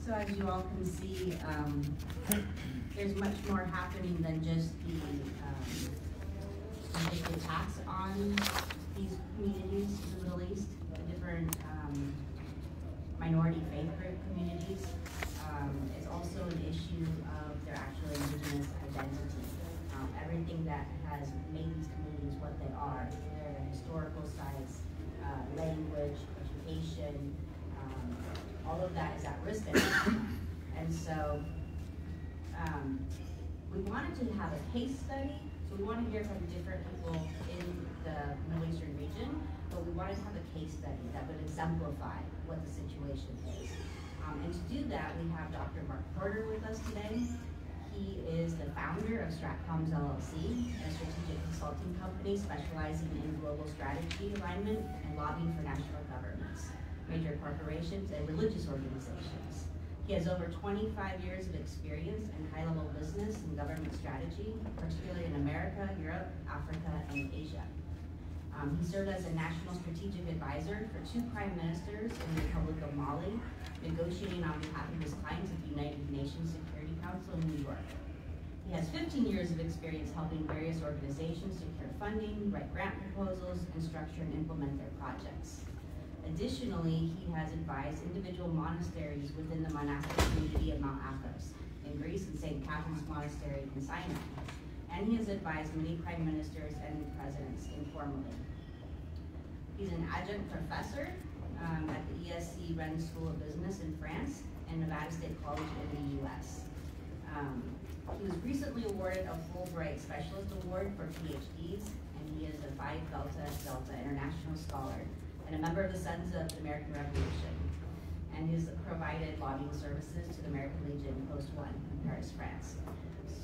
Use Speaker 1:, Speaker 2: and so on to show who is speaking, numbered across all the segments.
Speaker 1: So as you all can see, there's much more happening than just the attacks on these communities in the Middle East, the different minority faith group communities. It's also an issue of their actual indigenous identity. Everything that has made these communities what they are, their historical sites, language, education, all of that is at risk. And so we wanted to have a case study. So we want to hear from different people in the Middle Eastern region but we wanted to have a case study that would exemplify what the situation is. And to do that, we have Dr. Mark Porter with us today. He is the founder of Stratcoms LLC, a strategic consulting company specializing in global strategy alignment and lobbying for national governments, major corporations, and religious organizations. He has over 25 years of experience in high-level business and government strategy, particularly in America, Europe, Africa, and Asia. He served as a national strategic advisor for 2 prime ministers in the Republic of Mali, negotiating on behalf of his clients at the United Nations Security Council in New York. He has 15 years of experience helping various organizations secure funding, write grant proposals, and structure and implement their projects. Additionally, he has advised individual monasteries within the monastic community of Mount Athos in Greece and St. Catherine's Monastery in Sinai. And he has advised many prime ministers and presidents informally. He's an adjunct professor at the ESC Rennes School of Business in France and Nevada State College in the US. He was recently awarded a Fulbright Specialist Award for PhDs, and he is a Phi Delta International Scholar and a member of the Sons of the American Revolution, and he's provided lobbying services to the American Legion Post 1 in Paris, France.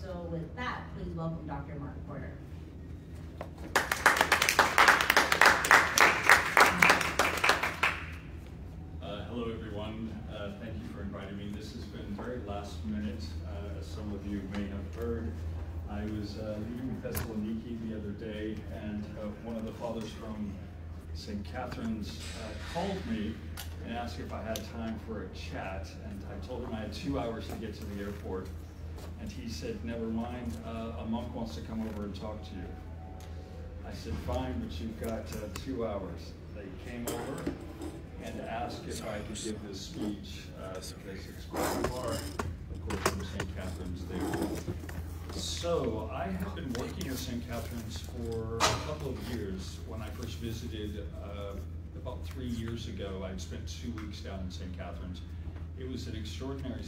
Speaker 1: So with that, please welcome Dr. Mark Porter.
Speaker 2: Hello everyone, thank you for inviting me. This has been very last minute, as some of you may have heard. I was leaving Thessaloniki the other day, and one of the fathers from St. Catherine's called me and asked if I had time for a chat, and I told him I had 2 hours to get to the airport, and he said, never mind, a monk wants to come over and talk to you. I said, fine, but you've got 2 hours. They came over and asked if I could give this speech, because it's quite far, of course, from St. Catherine's there. So I have been working at St. Catherine's for a couple of years. When I first visited about 3 years ago, I'd spent 2 weeks down in St. Catherine's. It was an extraordinary,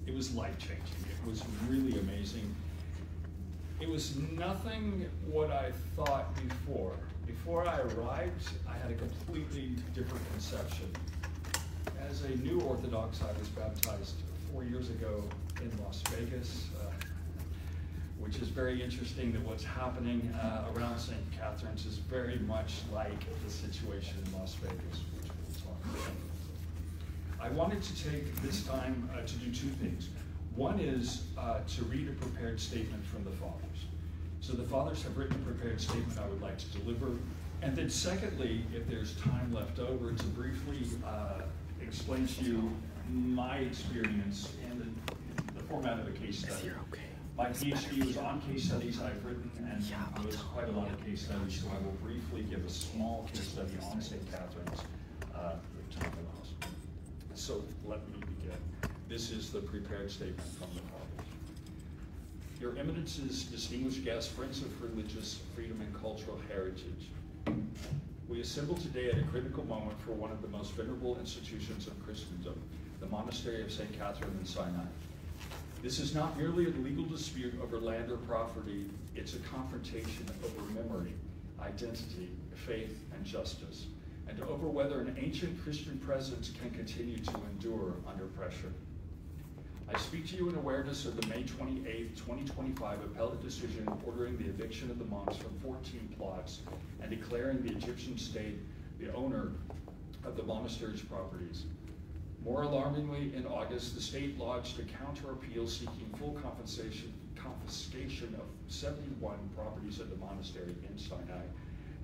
Speaker 2: it was life-changing. It was really amazing. It was nothing what I thought before. Before I arrived, I had a completely different conception. As a new Orthodox, I was baptized 4 years ago in Las Vegas, which is very interesting that what's happening around St. Catherine's is very much like the situation in Las Vegas, which we'll talk about. I wanted to take this time to do 2 things. One is to read a prepared statement from the Fathers. So the Fathers have written a prepared statement I would like to deliver. And then secondly, if there's time left over, to briefly explain to you my experience in the format of a case study. My PhD was on case studies I've written, and it was quite a lot of case studies, so I will briefly give a small case study on St. Catherine's if time allows. So let me begin. This is the prepared statement from the Fathers. Your Eminences, distinguished guests, friends of religious freedom and cultural heritage, we assemble today at a critical moment for one of the most venerable institutions of Christendom, the Monastery of St. Catherine in Sinai. This is not merely a legal dispute over land or property, it's a confrontation over memory, identity, faith, and justice, and over whether an ancient Christian presence can continue to endure under pressure. I speak to you in awareness of the May 28, 2025 appellate decision ordering the eviction of the monks from 14 plots and declaring the Egyptian state the owner of the monastery's properties. More alarmingly, in August, the state lodged a counter-appeal seeking full confiscation of 71 properties of the monastery in Sinai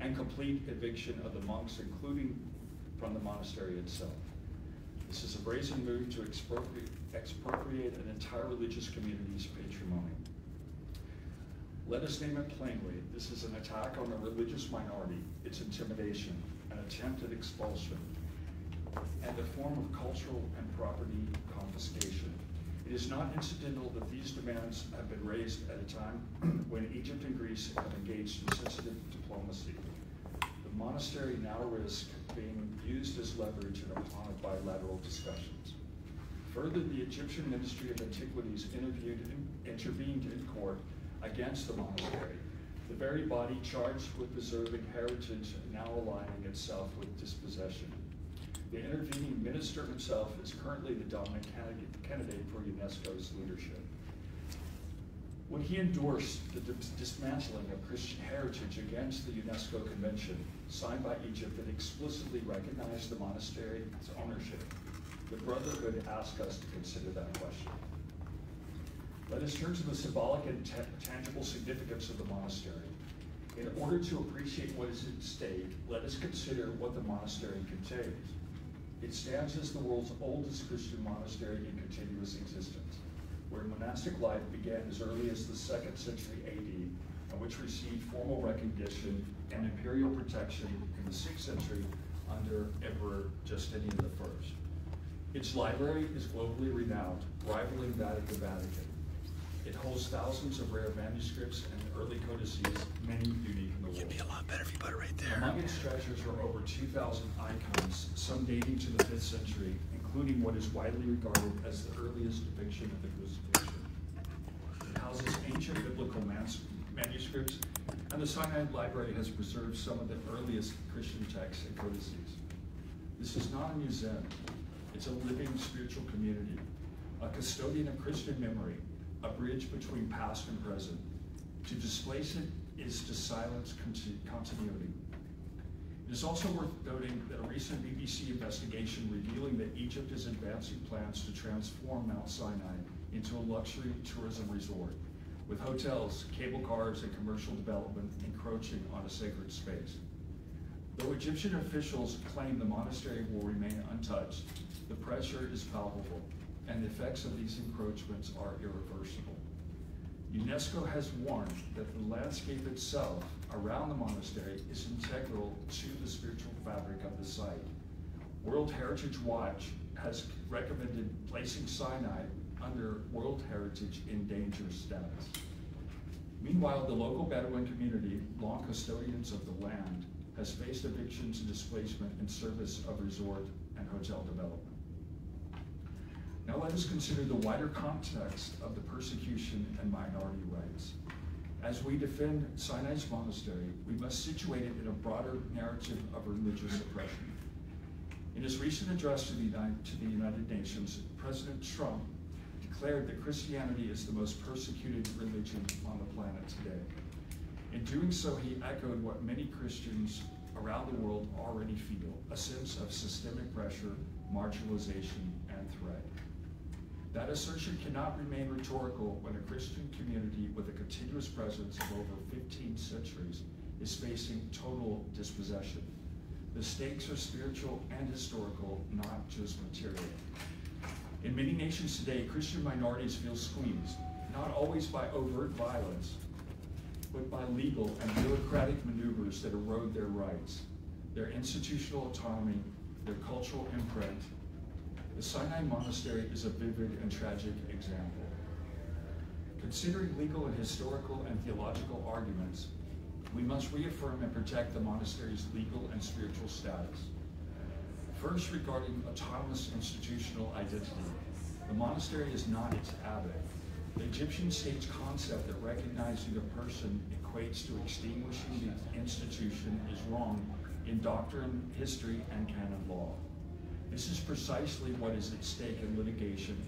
Speaker 2: and complete eviction of the monks, including from the monastery itself. This is a brazen move to expropriate an entire religious community's patrimony. Let us name it plainly. This is an attack on a religious minority, its intimidation, an attempt at expulsion, and a form of cultural and property confiscation. It is not incidental that these demands have been raised at a time when Egypt and Greece have engaged in sensitive diplomacy. The monastery now risks being used as leverage in bilateral discussions. Further, the Egyptian Ministry of Antiquities intervened in court against the monastery, the very body charged with preserving heritage now aligning itself with dispossession. The intervening minister himself is currently the dominant candidate for UNESCO's leadership. When he endorsed the dismantling of Christian heritage against the UNESCO Convention signed by Egypt that explicitly recognized the monastery's ownership, the Brotherhood asked us to consider that question. Let us turn to the symbolic and tangible significance of the monastery. In order to appreciate what is at stake, let us consider what the monastery contains. It stands as the world's oldest Christian monastery in continuous existence, where monastic life began as early as the 2nd century AD, and which received formal recognition and imperial protection in the 6th century under Emperor Justinian I. Its library is globally renowned, rivaling that of the Vatican. It holds thousands of rare manuscripts and early codices, many unique in the world.
Speaker 3: You'd be a lot better if you put it right there.
Speaker 2: Among its treasures are over 2,000 icons, some dating to the 5th century, including what is widely regarded as the earliest depiction of the crucifixion. It houses ancient biblical manuscripts, and the Sinai Library has preserved some of the earliest Christian texts and codices. This is not a museum. It's a living spiritual community, a custodian of Christian memory, a bridge between past and present. To displace it is to silence continuity. It is also worth noting that a recent BBC investigation revealing that Egypt is advancing plans to transform Mount Sinai into a luxury tourism resort, with hotels, cable cars, and commercial development encroaching on a sacred space. Though Egyptian officials claim the monastery will remain untouched, the pressure is palpable, and the effects of these encroachments are irreversible. UNESCO has warned that the landscape itself around the monastery is integral to the spiritual fabric of the site. World Heritage Watch has recommended placing Sinai under World Heritage in danger status. Meanwhile, the local Bedouin community, long custodians of the land, has faced evictions and displacement in service of resort and hotel development. Now let us consider the wider context of the persecution and minority rights. As we defend Sinai's monastery, we must situate it in a broader narrative of religious oppression. In his recent address to the United Nations, President Trump declared that Christianity is the most persecuted religion on the planet today. In doing so, he echoed what many Christians around the world already feel, a sense of systemic pressure, marginalization, and threat. That assertion cannot remain rhetorical when a Christian community with a continuous presence of over 15 centuries is facing total dispossession. The stakes are spiritual and historical, not just material. In many nations today, Christian minorities feel squeezed, not always by overt violence, but by legal and bureaucratic maneuvers that erode their rights, their institutional autonomy, their cultural imprint. The Sinai Monastery is a vivid and tragic example. Considering legal and historical and theological arguments, we must reaffirm and protect the monastery's legal and spiritual status. First, regarding autonomous institutional identity, the monastery is not its abbot. The Egyptian state's concept that recognizing a person equates to extinguishing the institution is wrong in doctrine, history, and canon law. This is precisely what is at stake in litigation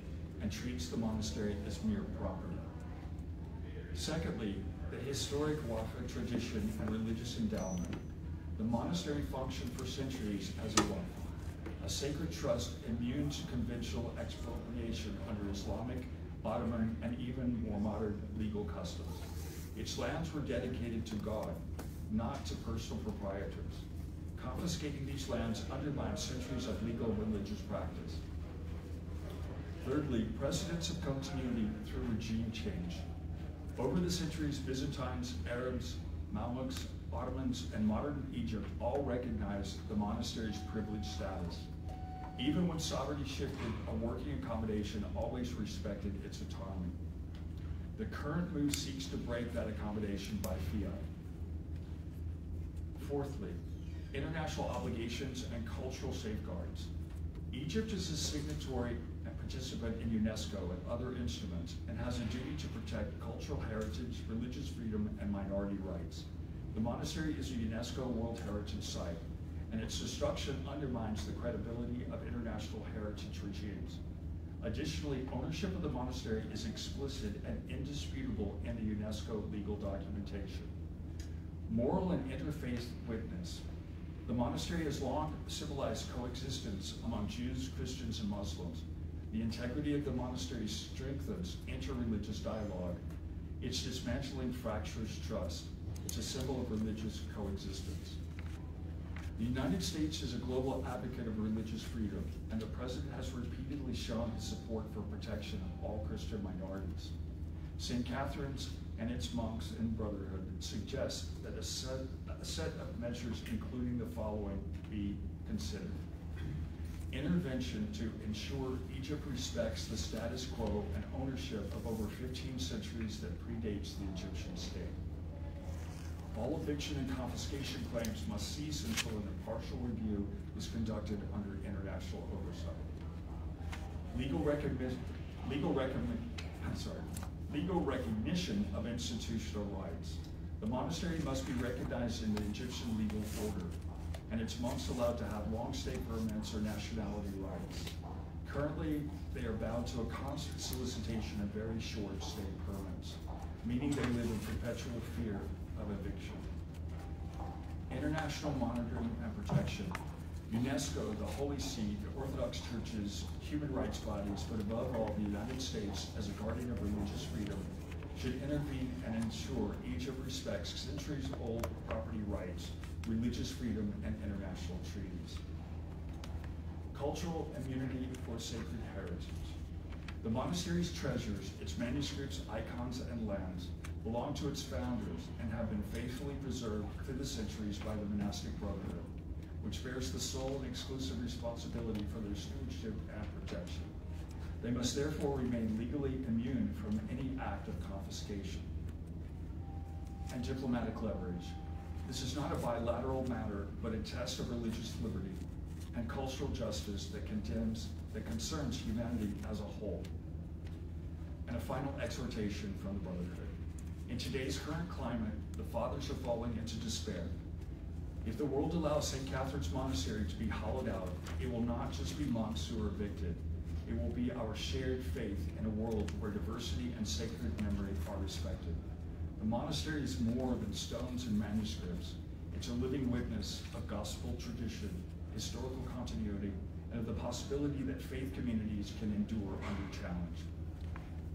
Speaker 2: and treats the monastery as mere property. Secondly, the historic Wafa tradition and religious endowment. The monastery functioned for centuries as a Wafa, a sacred trust immune to conventional expropriation under Islamic, Ottoman, and even more modern legal customs. Its lands were dedicated to God, not to personal proprietors. Confiscating these lands undermines centuries of legal and religious practice. Thirdly, precedents of continuity through regime change. Over the centuries, Byzantines, Arabs, Mamluks, Ottomans, and modern Egypt all recognized the monastery's privileged status. Even when sovereignty shifted, a working accommodation always respected its autonomy. The current move seeks to break that accommodation by fiat. Fourthly, international obligations and cultural safeguards. Egypt is a signatory and participant in UNESCO and other instruments and has a duty to protect cultural heritage, religious freedom, and minority rights. The monastery is a UNESCO World Heritage Site, and its destruction undermines the credibility of international heritage regimes. Additionally, ownership of the monastery is explicit and indisputable in the UNESCO legal documentation. Moral and interfaith witness. The monastery has long symbolized coexistence among Jews, Christians, and Muslims. The integrity of the monastery strengthens interreligious dialogue. Its dismantling fractures trust. It's a symbol of religious coexistence. The United States is a global advocate of religious freedom, and the President has repeatedly shown his support for protection of all Christian minorities. St. Catherine's and its monks and brotherhood suggest that a set of measures including the following be considered. Intervention to ensure Egypt respects the status quo and ownership of over 15 centuries that predates the Egyptian state. All eviction and confiscation claims must cease until an impartial review is conducted under international oversight. Legal recognition of institutional rights. The monastery must be recognized in the Egyptian legal order, and its monks allowed to have long stay permits or nationality rights. Currently, they are bound to a constant solicitation of very short stay permits, meaning they live in perpetual fear of eviction. International monitoring and protection. UNESCO, the Holy See, the Orthodox churches, human rights bodies, but above all, the United States, as a guardian of religious freedom, should intervene and ensure Egypt respects centuries-old property rights, religious freedom, and international treaties. Cultural immunity for sacred heritage. The monastery's treasures, its manuscripts, icons, and lands belong to its founders and have been faithfully preserved through the centuries by the monastic brotherhood, which bears the sole and exclusive responsibility for their stewardship and protection. They must therefore remain legally immune from any act of confiscation. And diplomatic leverage. This is not a bilateral matter, but a test of religious liberty and cultural justice that concerns humanity as a whole. And a final exhortation from the Brotherhood. In today's current climate, the fathers are falling into despair. If the world allows St. Catherine's Monastery to be hollowed out, it will not just be monks who are evicted. It will be our shared faith in a world where diversity and sacred memory are respected. The monastery is more than stones and manuscripts. It's a living witness of gospel tradition, historical continuity, and of the possibility that faith communities can endure under challenge.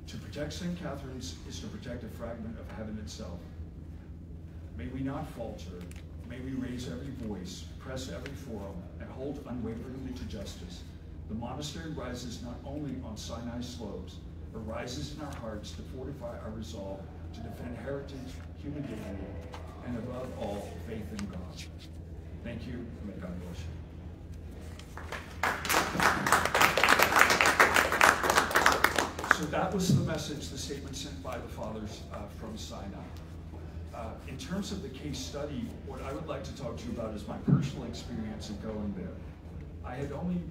Speaker 2: To protect St. Catherine's is to protect a fragment of heaven itself. May we not falter. May we raise every voice, press every forum, and hold unwaveringly to justice. The monastery rises not only on Sinai slopes, but rises in our hearts to fortify our resolve to defend heritage, human dignity, and above all, faith in God. Thank you, and may God bless you. So that was the message, the statement sent by the fathers from Sinai. In terms of the case study, what I would like to talk to you about is my personal experience of going there. I had only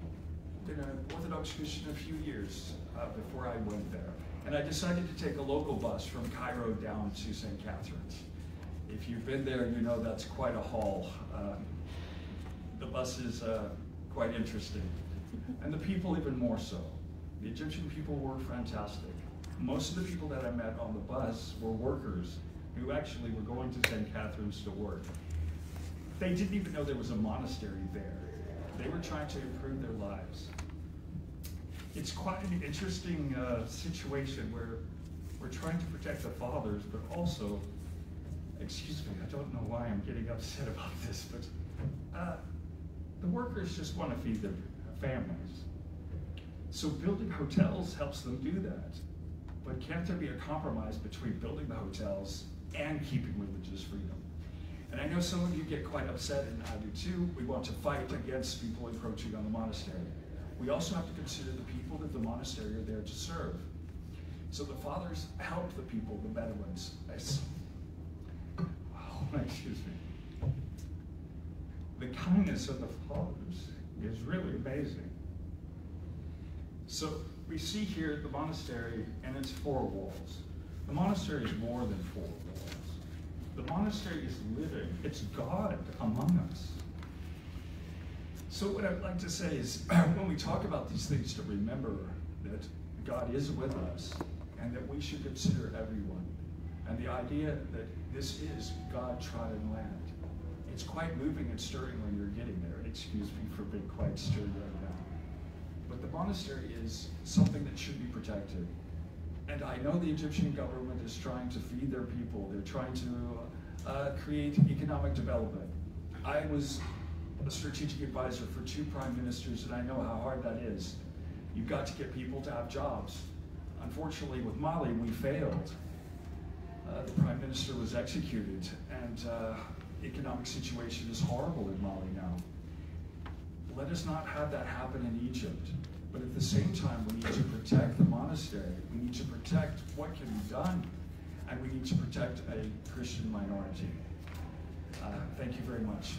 Speaker 2: been an Orthodox Christian a few years before I went there. And I decided to take a local bus from Cairo down to St. Catherine's. If you've been there, you know that's quite a haul. The bus is quite interesting. And the people even more so. The Egyptian people were fantastic. Most of the people that I met on the bus were workers who actually were going to St. Catherine's to work. They didn't even know there was a monastery there. They were trying to improve their lives. It's quite an interesting situation where we're trying to protect the fathers, but also, excuse me, I don't know why I'm getting upset about this, but the workers just want to feed their families. So building hotels helps them do that. But can't there be a compromise between building the hotels and keeping religious freedom? And I know some of you get quite upset, and I do too. We want to fight against people encroaching on the monastery. We also have to consider the people that the monastery are there to serve. So the fathers help the people, the Bedouins. Excuse me. The kindness of the fathers is really amazing. So we see here the monastery and its four walls. The monastery is more than four walls. The monastery is living. It's God among us. So what I'd like to say is, when we talk about these things, to remember that God is with us and that we should consider everyone. And the idea that this is God-trodden land. It's quite moving and stirring when you're getting there. Excuse me for being quite stirred right now. But the monastery is something that should be protected. And I know the Egyptian government is trying to feed their people. They're trying to create economic development. I was a strategic advisor for 2 prime ministers, and I know how hard that is. You've got to get people to have jobs. Unfortunately, with Mali, we failed. The prime minister was executed, and economic situation is horrible in Mali now. Let us not have that happen in Egypt. But at the same time, we need to protect the monastery. We need to protect what can be done, and we need to protect a Christian minority. Thank you very much.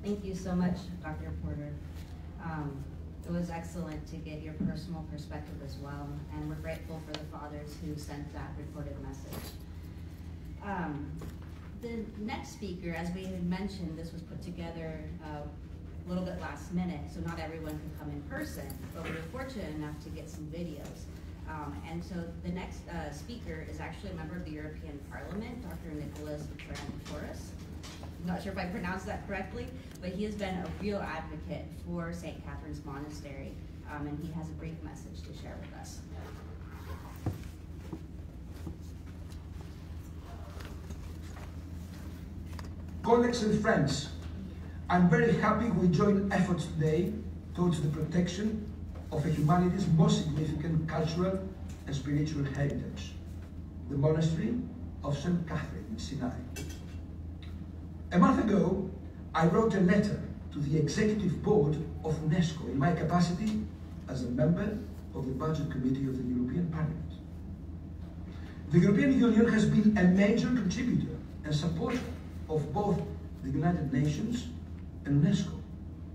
Speaker 1: Thank you so much, Dr. Porter. It was excellent to get your personal perspective as well, and we're grateful for the fathers who sent that recorded message. The next speaker, as we had mentioned, this was put together a little bit last minute, so not everyone could come in person, but we were fortunate enough to get some videos. And so the next speaker is actually a member of the European Parliament, Dr. Nicholas Torres. I'm not sure if I pronounced that correctly, but he has been a real advocate for St. Catherine's Monastery, and he has a brief message to share with us.
Speaker 4: Colleagues and friends, I'm very happy we join efforts today towards the protection of humanity's most significant cultural and spiritual heritage, the monastery of St. Catherine in Sinai. A month ago, I wrote a letter to the Executive Board of UNESCO in my capacity as a member of the Budget Committee of the European Parliament. The European Union has been a major contributor and supporter of both the United Nations and UNESCO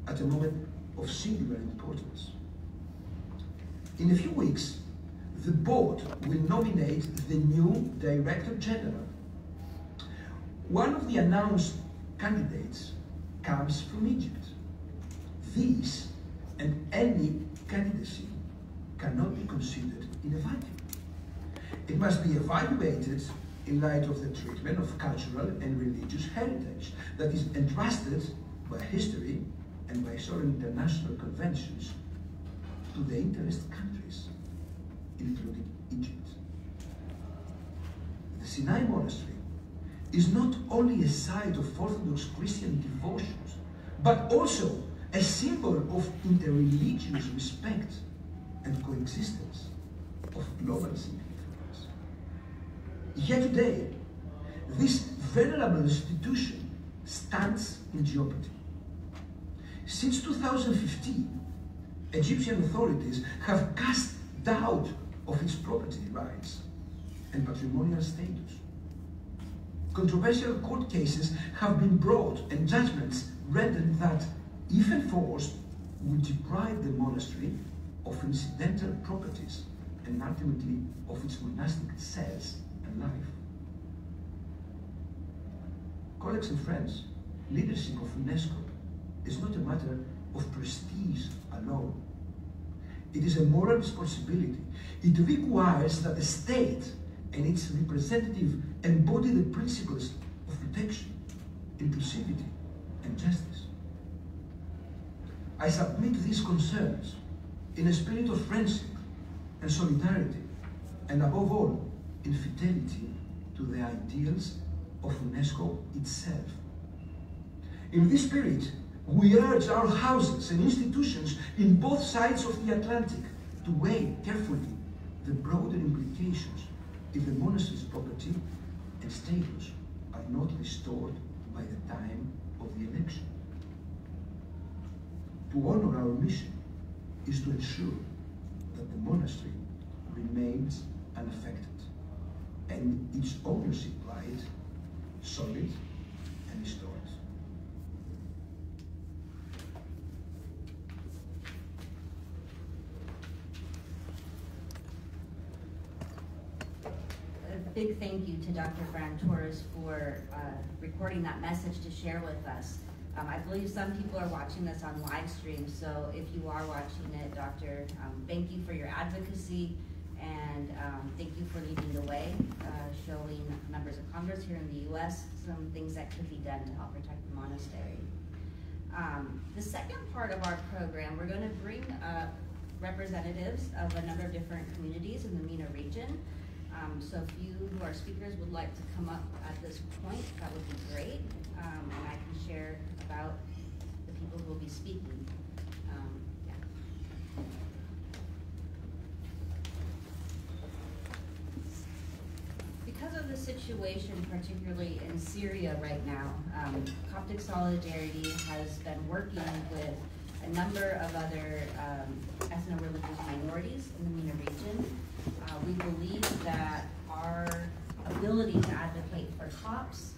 Speaker 4: at a moment of singular importance. In a few weeks, the board will nominate the new Director General. One of the announced candidates comes from Egypt. These and any candidacy cannot be considered in a vacuum. It must be evaluated in light of the treatment of cultural and religious heritage that is entrusted by history and by certain international conventions to the interest countries, including Egypt. The Sinai Monastery is not only a site of Orthodox Christian devotions, but also a symbol of interreligious respect and coexistence of global significance. Yet today, this venerable institution stands in jeopardy. Since 2015, Egyptian authorities have cast doubt of its property rights and patrimonial status. Controversial court cases have been brought and judgments rendered that, if enforced, would deprive the monastery of incidental properties and ultimately of its monastic cells and life. Colleagues and friends, leadership of UNESCO is not a matter of prestige alone. It is a moral responsibility. It requires that the state and its representative embody the principles of protection, inclusivity, and justice. I submit these concerns in a spirit of friendship and solidarity, and above all, in fidelity to the ideals of UNESCO itself. In this spirit, we urge our houses and institutions in both sides of the Atlantic to weigh carefully the broader implications if the monastery's property and status are not restored by the time of the election. To honor our mission is to ensure that the monastery remains unaffected and its ownership right solid and restored.
Speaker 1: big thank you to Dr. Fran Torres for recording that message to share with us. I believe some people are watching this on live stream, so if you are watching it, Doctor, thank you for your advocacy, and thank you for leading the way, showing members of Congress here in the U.S. some things that could be done to help protect the monastery. The second part of our program, we're going to bring representatives of a number of different communities in the MENA region. So if you who are speakers would like to come up at this point, that would be great, and I can share about the people who will be speaking. Yeah. Because of the situation, particularly in Syria right now, Coptic Solidarity has been working with a number of other ethno-religious minorities in the MENA region. We believe that our ability to advocate for Copts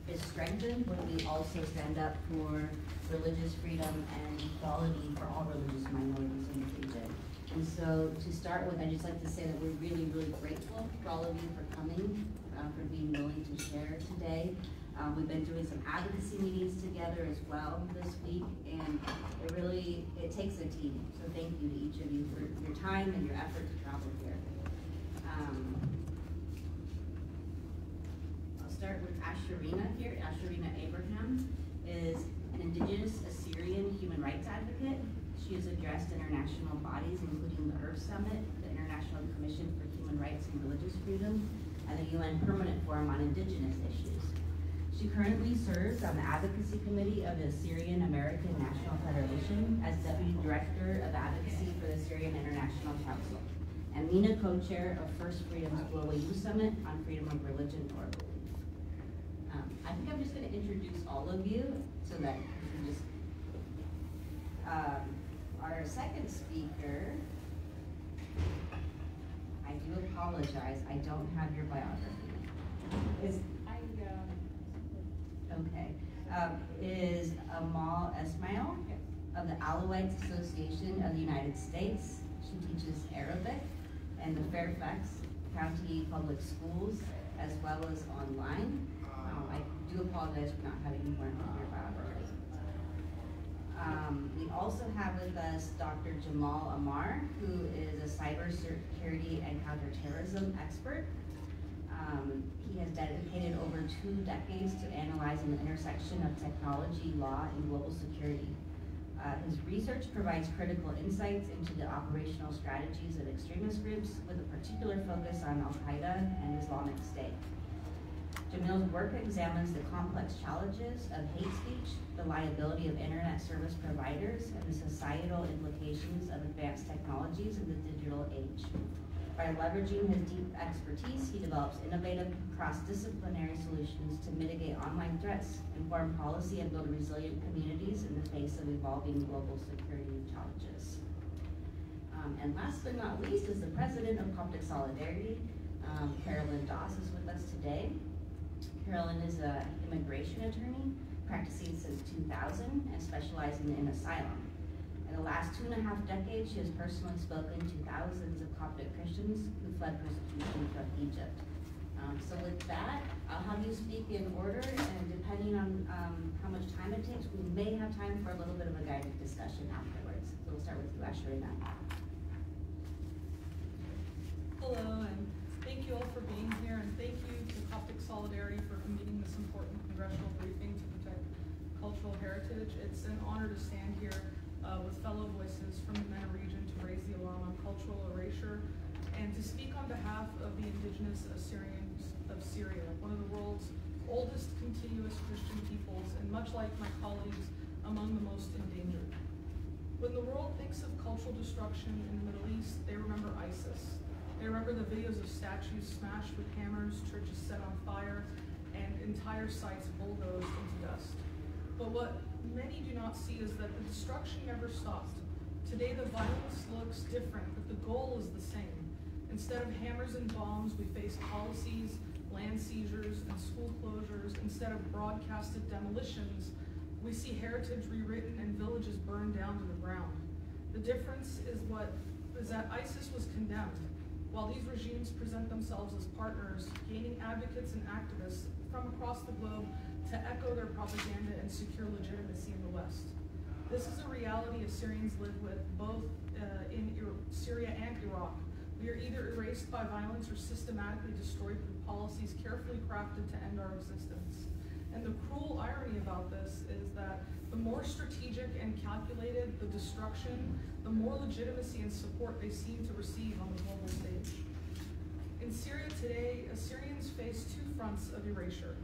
Speaker 1: is strengthened when we also stand up for religious freedom and equality for all religious minorities in the region. And so to start with, I'd just like to say that we're really, really grateful for all of you for coming, for being willing to share today. We've been doing some advocacy meetings together as well this week, and it takes a team. So thank you to each of you for your time and your effort to travel here. I'll start with Asherina here. Asherina Abraham is an indigenous Assyrian human rights advocate. She has addressed international bodies, including the Earth Summit, the International Commission for Human Rights and Religious Freedom, and the UN Permanent Forum on Indigenous Issues. She currently serves on the Advocacy Committee of the Syrian American National Federation as Deputy Director of Advocacy for the Syrian International Council, and MENA co-chair of First Freedom's Global Youth Summit on Freedom of Religion or Belief. I think I'm just going to introduce all of you so that you can just... our second speaker, I do apologize, I don't have your biography. Is Amal Esmail of the Alawites Association of the United States. She teaches Arabic in the Fairfax County Public Schools as well as online. I do apologize for not having more of your biography. We also have with us Dr. Jamal Amar, who is a cybersecurity and counterterrorism expert. He has dedicated over 2 decades to analyzing the intersection of technology, law, and global security. His research provides critical insights into the operational strategies of extremist groups with a particular focus on Al-Qaeda and Islamic State. Jamil's work examines the complex challenges of hate speech, the liability of internet service providers, and the societal implications of advanced technologies in the digital age. By leveraging his deep expertise, he develops innovative cross-disciplinary solutions to mitigate online threats, inform policy, and build resilient communities in the face of evolving global security challenges. And last but not least is the president of Coptic Solidarity. Carolyn Doss is with us today. Carolyn is an immigration attorney, practicing since 2000 and specializing in asylum. In the last 2.5 decades, she has personally spoken to thousands of Coptic Christians who fled persecution from Egypt. So with that, I'll have you speak in order, and depending on how much time it takes, we may have time for a little bit of a guided discussion afterwards. So we'll start with you, Asherina.
Speaker 5: Hello, and thank you all for being here, and thank you to Coptic Solidarity for convening this important congressional briefing to protect cultural heritage. It's an honor to stand here with fellow voices from the MENA region to raise the alarm on cultural erasure and to speak on behalf of the indigenous Assyrians of Syria, one of the world's oldest continuous Christian peoples, and much like my colleagues, among the most endangered. When the world thinks of cultural destruction in the Middle East, they remember ISIS. They remember the videos of statues smashed with hammers, churches set on fire, and entire sites bulldozed into dust. But what many do not see is that the destruction never stopped. Today the violence looks different, but the goal is the same. Instead of hammers and bombs, we face policies, land seizures, and school closures. Instead of broadcasted demolitions, we see heritage rewritten and villages burned down to the ground. The difference is that ISIS was condemned, while these regimes present themselves as partners, gaining advocates and activists from across the globe to echo their propaganda and secure legitimacy in the West. This is a reality Assyrians live with both in Syria and Iraq. We are either erased by violence or systematically destroyed through policies carefully crafted to end our existence. And the cruel irony about this is that the more strategic and calculated the destruction, the more legitimacy and support they seem to receive on the global stage. In Syria today, Assyrians face two fronts of erasure.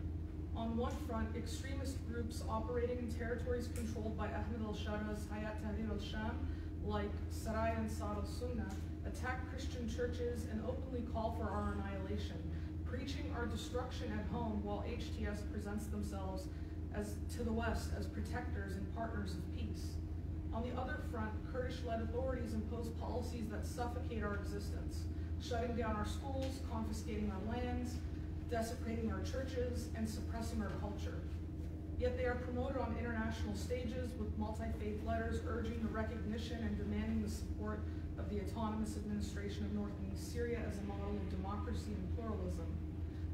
Speaker 5: On one front, extremist groups operating in territories controlled by Ahmed al-Shara's Hayat Tahrir al-Sham, like Sarai and Ansar al-Sunnah, attack Christian churches and openly call for our annihilation, preaching our destruction at home while HTS presents themselves to the West as protectors and partners of peace. On the other front, Kurdish-led authorities impose policies that suffocate our existence, shutting down our schools, confiscating our lands, desecrating our churches, and suppressing our culture. Yet they are promoted on international stages with multi-faith letters urging the recognition and demanding the support of the autonomous administration of North and East Syria as a model of democracy and pluralism.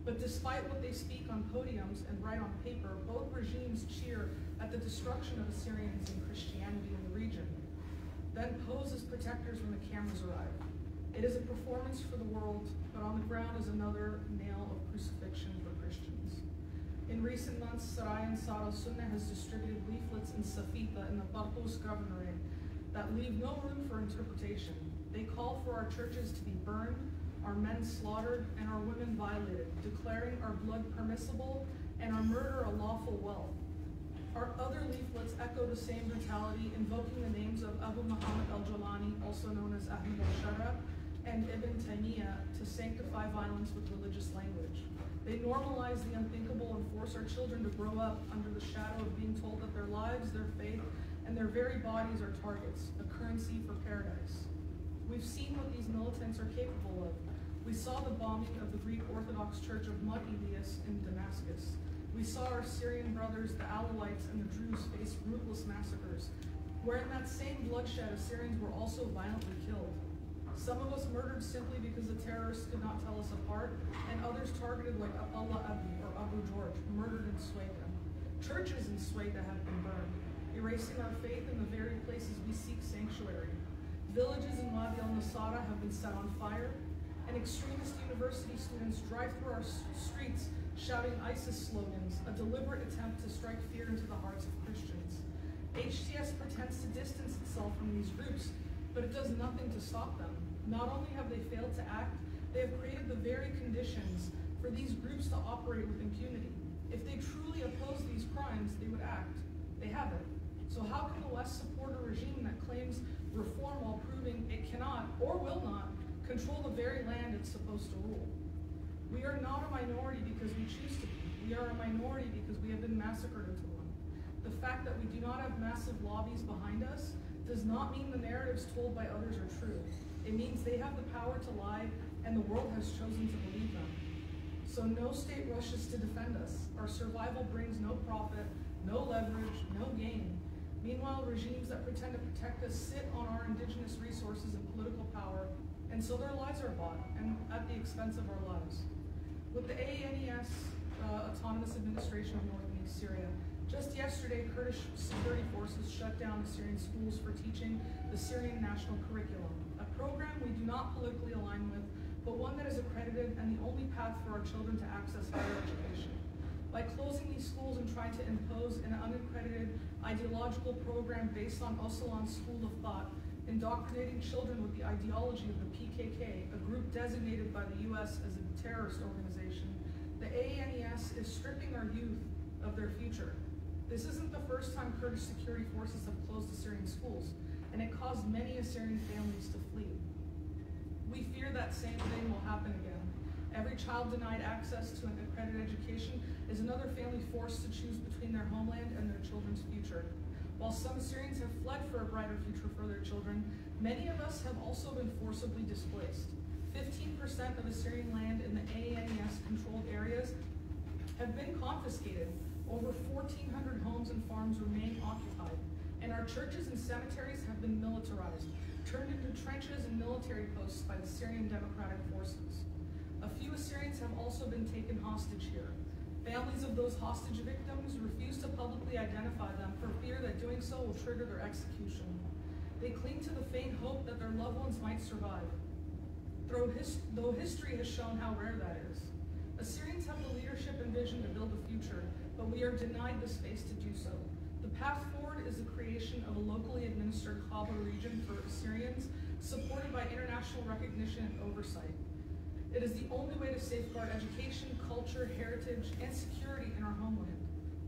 Speaker 5: But despite what they speak on podiums and write on paper, both regimes cheer at the destruction of Assyrians and Christianity in the region, then pose as protectors when the cameras arrive. It is a performance for the world, but on the ground is another nail of crucifixion for Christians. In recent months, Sarai and Ansar al-Sunnah has distributed leaflets in Safita in the Tartus governorate that leave no room for interpretation. They call for our churches to be burned, our men slaughtered, and our women violated, declaring our blood permissible and our murder a lawful wealth. Our other leaflets echo the same brutality, invoking the names of Abu Muhammad al-Jalani, also known as Ahmed al-Shara, and Ibn Taymiyyah to sanctify violence with religious language. They normalize the unthinkable and force our children to grow up under the shadow of being told that their lives, their faith, and their very bodies are targets, a currency for paradise. We've seen what these militants are capable of. We saw the bombing of the Greek Orthodox Church of Mud Elias in Damascus. We saw our Syrian brothers, the Alawites, and the Druze face ruthless massacres, where in that same bloodshed, Assyrians were also violently killed. Some of us murdered simply because the terrorists could not tell us apart, and others targeted like Allah Abi or Abu George, murdered in Sueda. Churches in Sueda have been burned, erasing our faith in the very places we seek sanctuary. Villages in Wadi al-Nasara have been set on fire, and extremist university students drive through our streets shouting ISIS slogans, a deliberate attempt to strike fear into the hearts of Christians. HTS pretends to distance itself from these groups, but it does nothing to stop them. Not only have they failed to act, they have created the very conditions for these groups to operate with impunity. If they truly oppose these crimes, they would act. They haven't. So how can the West support a regime that claims reform while proving it cannot, or will not, control the very land it's supposed to rule? We are not a minority because we choose to be. We are a minority because we have been massacred into one. The fact that we do not have massive lobbies behind us does not mean the narratives told by others are true. It means they have the power to lie, and the world has chosen to believe them. So no state rushes to defend us. Our survival brings no profit, no leverage, no gain. Meanwhile, regimes that pretend to protect us sit on our indigenous resources and political power, and so their lives are bought, and at the expense of our lives. With the ANES, Autonomous Administration of North and East Syria, just yesterday, Kurdish security forces shut down Syrian schools for teaching the Syrian national curriculum, a program we do not politically align with, but one that is accredited and the only path for our children to access higher education. By closing these schools and trying to impose an unaccredited ideological program based on Öcalan's school of thought, indoctrinating children with the ideology of the PKK, a group designated by the US as a terrorist organization, the ANES is stripping our youth of their future. This isn't the first time Kurdish security forces have closed Assyrian schools, and it caused many Assyrian families to flee. We fear that same thing will happen again. Every child denied access to an accredited education is another family forced to choose between their homeland and their children's future. While some Assyrians have fled for a brighter future for their children, many of us have also been forcibly displaced. 15% of Assyrian land in the ANES-controlled areas have been confiscated. Over 1,400 homes and farms remain occupied, and and our churches and cemeteries have been militarized, turned into trenches and military posts by the Syrian Democratic Forces. A few Assyrians have also been taken hostage here. Families of those hostage victims refuse to publicly identify them for fear that doing so will trigger their execution. They cling to the faint hope that their loved ones might survive, though history has shown how rare that is. Assyrians have the leadership and vision to build a future, but we are denied the space to do so. The path forward is the creation of a locally administered Kaaba region for Assyrians, supported by international recognition and oversight. It is the only way to safeguard education, culture, heritage, and security in our homeland.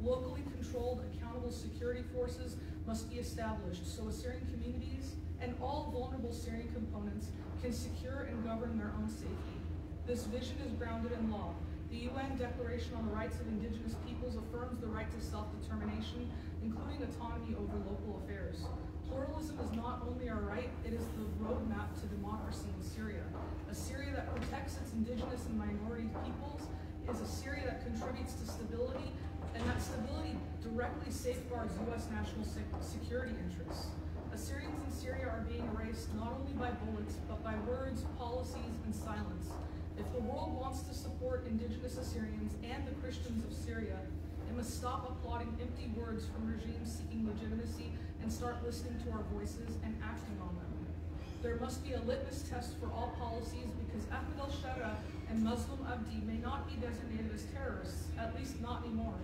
Speaker 5: Locally controlled, accountable security forces must be established so Assyrian communities and all vulnerable Syrian components can secure and govern their own safety. This vision is grounded in law. The UN Declaration on the Rights of Indigenous Peoples affirms the right to self-determination, including autonomy over local affairs. Pluralism is not only our right, it is the roadmap to democracy in Syria. A Syria that protects its indigenous and minority peoples is a Syria that contributes to stability, and that stability directly safeguards U.S. national security interests. Assyrians in Syria are being erased not only by bullets, but by words, policies, and silence. If the world wants to support indigenous Assyrians and the Christians of Syria, it must stop applauding empty words from regimes seeking legitimacy and start listening to our voices and acting on them. There must be a litmus test for all policies because Ahmed al-Shara and Muslim Abdi may not be designated as terrorists, at least not anymore,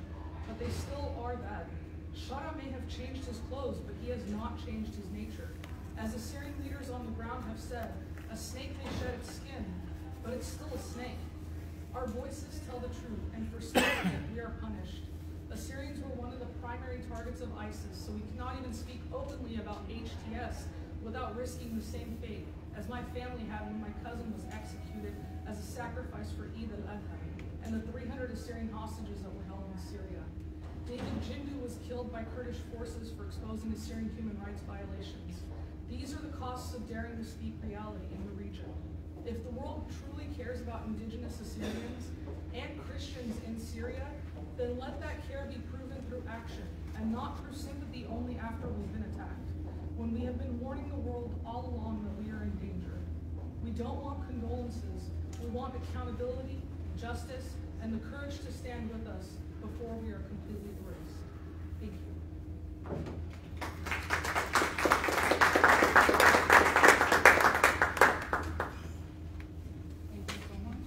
Speaker 5: but they still are that. Shara may have changed his clothes, but he has not changed his nature. As Assyrian leaders on the ground have said, a snake may shed its skin, but it's still a snake. Our voices tell the truth, and for speaking it, we are punished. Assyrians were one of the primary targets of ISIS, so we cannot even speak openly about HTS without risking the same fate as my family had when my cousin was executed as a sacrifice for Eid al-Adha, and the 300 Assyrian hostages that were held in Syria. David Jindu was killed by Kurdish forces for exposing Assyrian human rights violations. These are the costs of daring to speak reality in the region. If the world truly cares about indigenous Assyrians and Christians in Syria, then let that care be proven through action and not through sympathy only after we've been attacked, when we have been warning the world all along that we are in danger. We don't want condolences. We want accountability, justice, and the courage to stand with us before we are completely erased. Thank you.
Speaker 6: Thank you so much.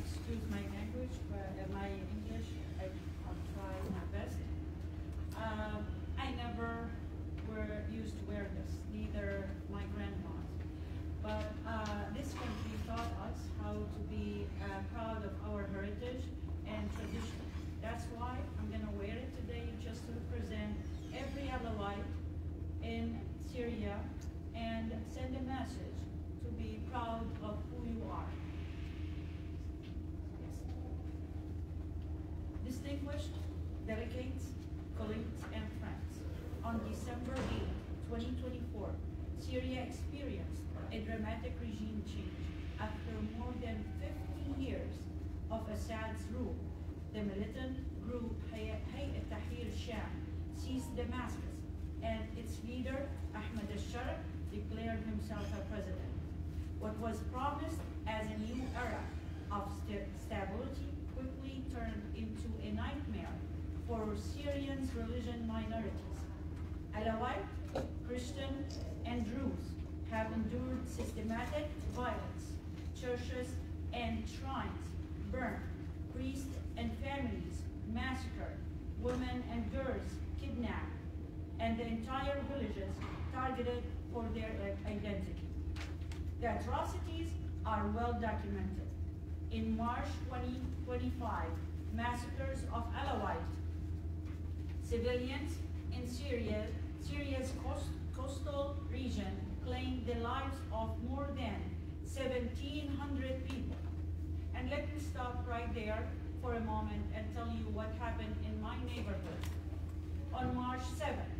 Speaker 6: Excuse my language, but my English, I'll try my best. I never used to wear this, neither my grandmas. But this country taught us how to be proud of our heritage and tradition. That's why I'm going to wear it today, just to represent every Alawite in Syria and send a message to be proud of who you are. Yes. Distinguished delegates, colleagues, and friends, on December 8, 2024, Syria experienced a dramatic regime change. After more than 50 years of Assad's rule, the militant group Εχει Sham seized Damascus, and its leader, Ahmed al-Shara, declared himself a president. What was promised as a new era of stability quickly turned into a nightmare for Syrians' religion minorities. Alawite, Christian, and Druze have endured systematic violence. Churches and shrines burned, priests and families massacred, women and girls kidnapped, and the entire villages targeted for their identity. The atrocities are well documented. In March 2025, massacres of Alawite civilians in Syria's coastal region claimed the lives of more than 1,700 people. And let me stop right there for a moment and tell you what happened in my neighborhood. On March 7th,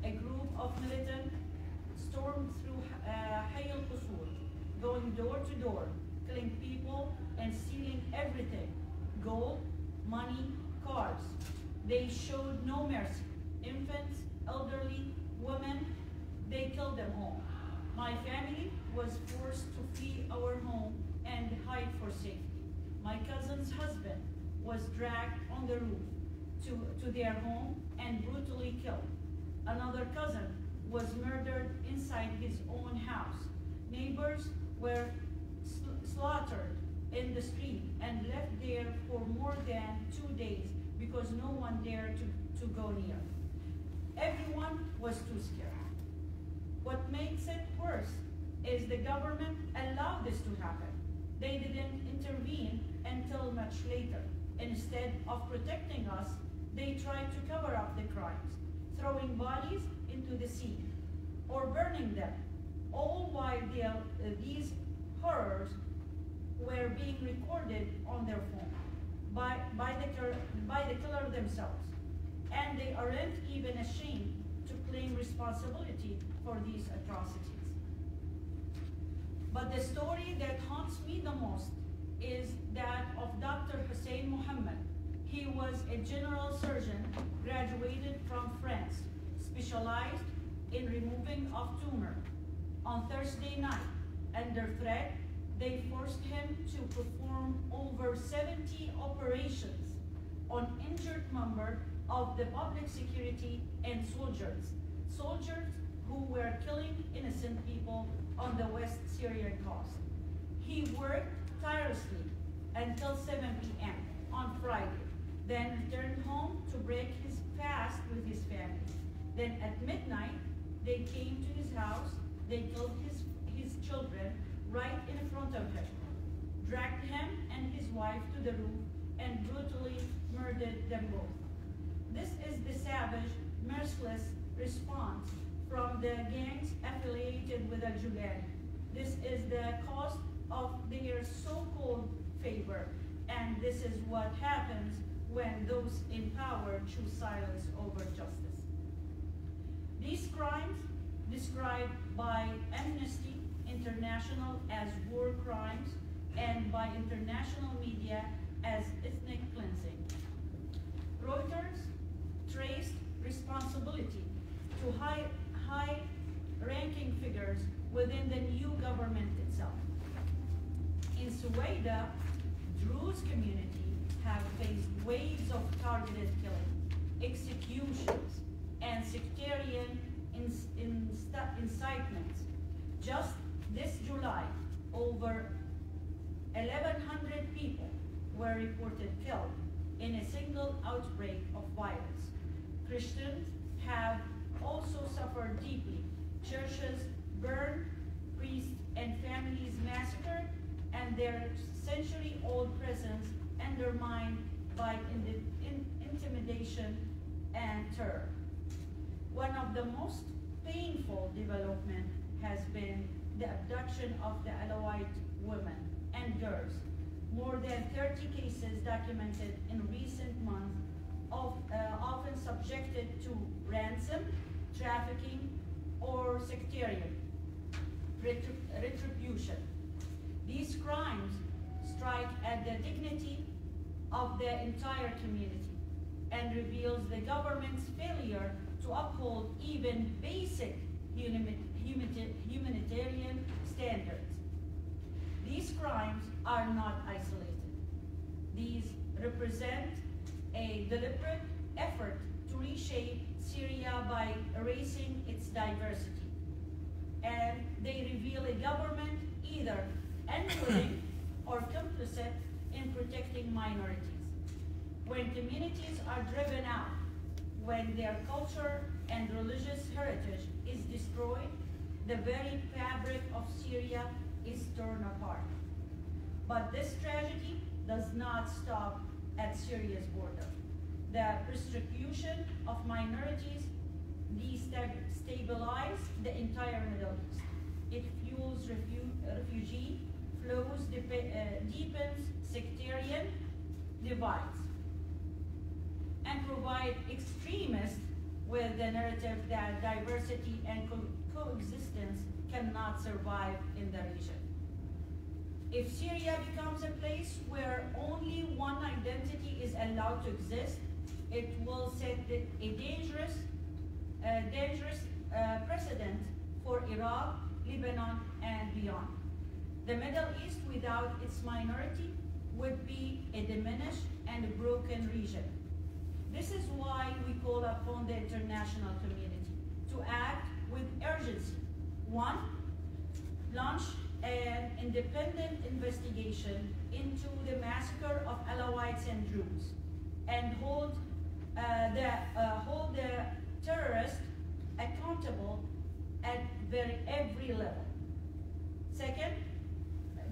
Speaker 6: a group of militants stormed through Ḥay al-Qusur, going door to door, killing people and stealing everything: gold, money, cars. They showed no mercy. Infants, elderly, elderly, women, they killed them all. My family was forced to flee our home and hide for safety. My cousin's husband was dragged on the roof to their home and brutally killed. Another cousin was murdered inside his own house. Neighbors were slaughtered in the street and left there for more than 2 days because no one dared to go near. Everyone was too scared. What makes it worse is the government allowed this to happen. They didn't intervene until much later. Instead of protecting us, they tried to cover up the crimes, throwing bodies into the sea or burning them, all while these horrors were being recorded on their phone by the killer themselves. And they aren't even ashamed to claim responsibility for these atrocities. But the story that haunts me the most is that of Dr. Hussein Mohammed. He was a general surgeon, graduated from France, specialized in removing of tumor. On Thursday night, under threat, they forced him to perform over 70 operations on injured members of the public security and soldiers who were killing innocent people on the West Syrian coast. He worked tirelessly until 7 p.m. on Friday, then returned home to break his fast with his family. Then at midnight, they came to his house, they killed his children right in front of him, dragged him and his wife to the roof, and brutally murdered them both. This is the savage, merciless response from the gangs affiliated with Al-Julani. This is the cost of their so-called favor, and this is what happens when those in power choose silence over justice. These crimes, described by Amnesty International as war crimes and by international media as ethnic cleansing. Reuters traced responsibility to high-ranking figures within the new government itself. In Suwaida, Druze community have faced waves of targeted killing, executions, and sectarian incitements. Just this July, over 1,100 people were reported killed in a single outbreak of violence. Christians have also suffered deeply. Churches burned, priests and families massacred, and their century-old presence undermined by intimidation and terror. One of the most painful developments has been the abduction of the Alawite women and girls. More than 30 cases documented in recent months, often subjected to ransom, trafficking, or sectarian retribution. These crimes strike at the dignity of the entire community and reveals the government's failure to uphold even basic humanitarian standards. These crimes are not isolated. These represent a deliberate effort to reshape Syria by erasing its diversity. And they reveal a government either unwilling or complicit in protecting minorities. When communities are driven out, when their culture and religious heritage is destroyed, the very fabric of Syria is torn apart. But this tragedy does not stop at Syria's border. The persecution of minorities destabilizes the entire Middle East. It fuels refugee flows, deepens sectarian divides, and provides extremists with the narrative that diversity and coexistence cannot survive in the region. If Syria becomes a place where only one identity is allowed to exist, it will set a dangerous Iraq, Lebanon, and beyond. The Middle East without its minority would be a diminished and a broken region. This is why we call upon the international community to act with urgency. 1, launch an independent investigation into the massacre of Alawites and Druze, and hold the terrorists accountable at every level. 2nd,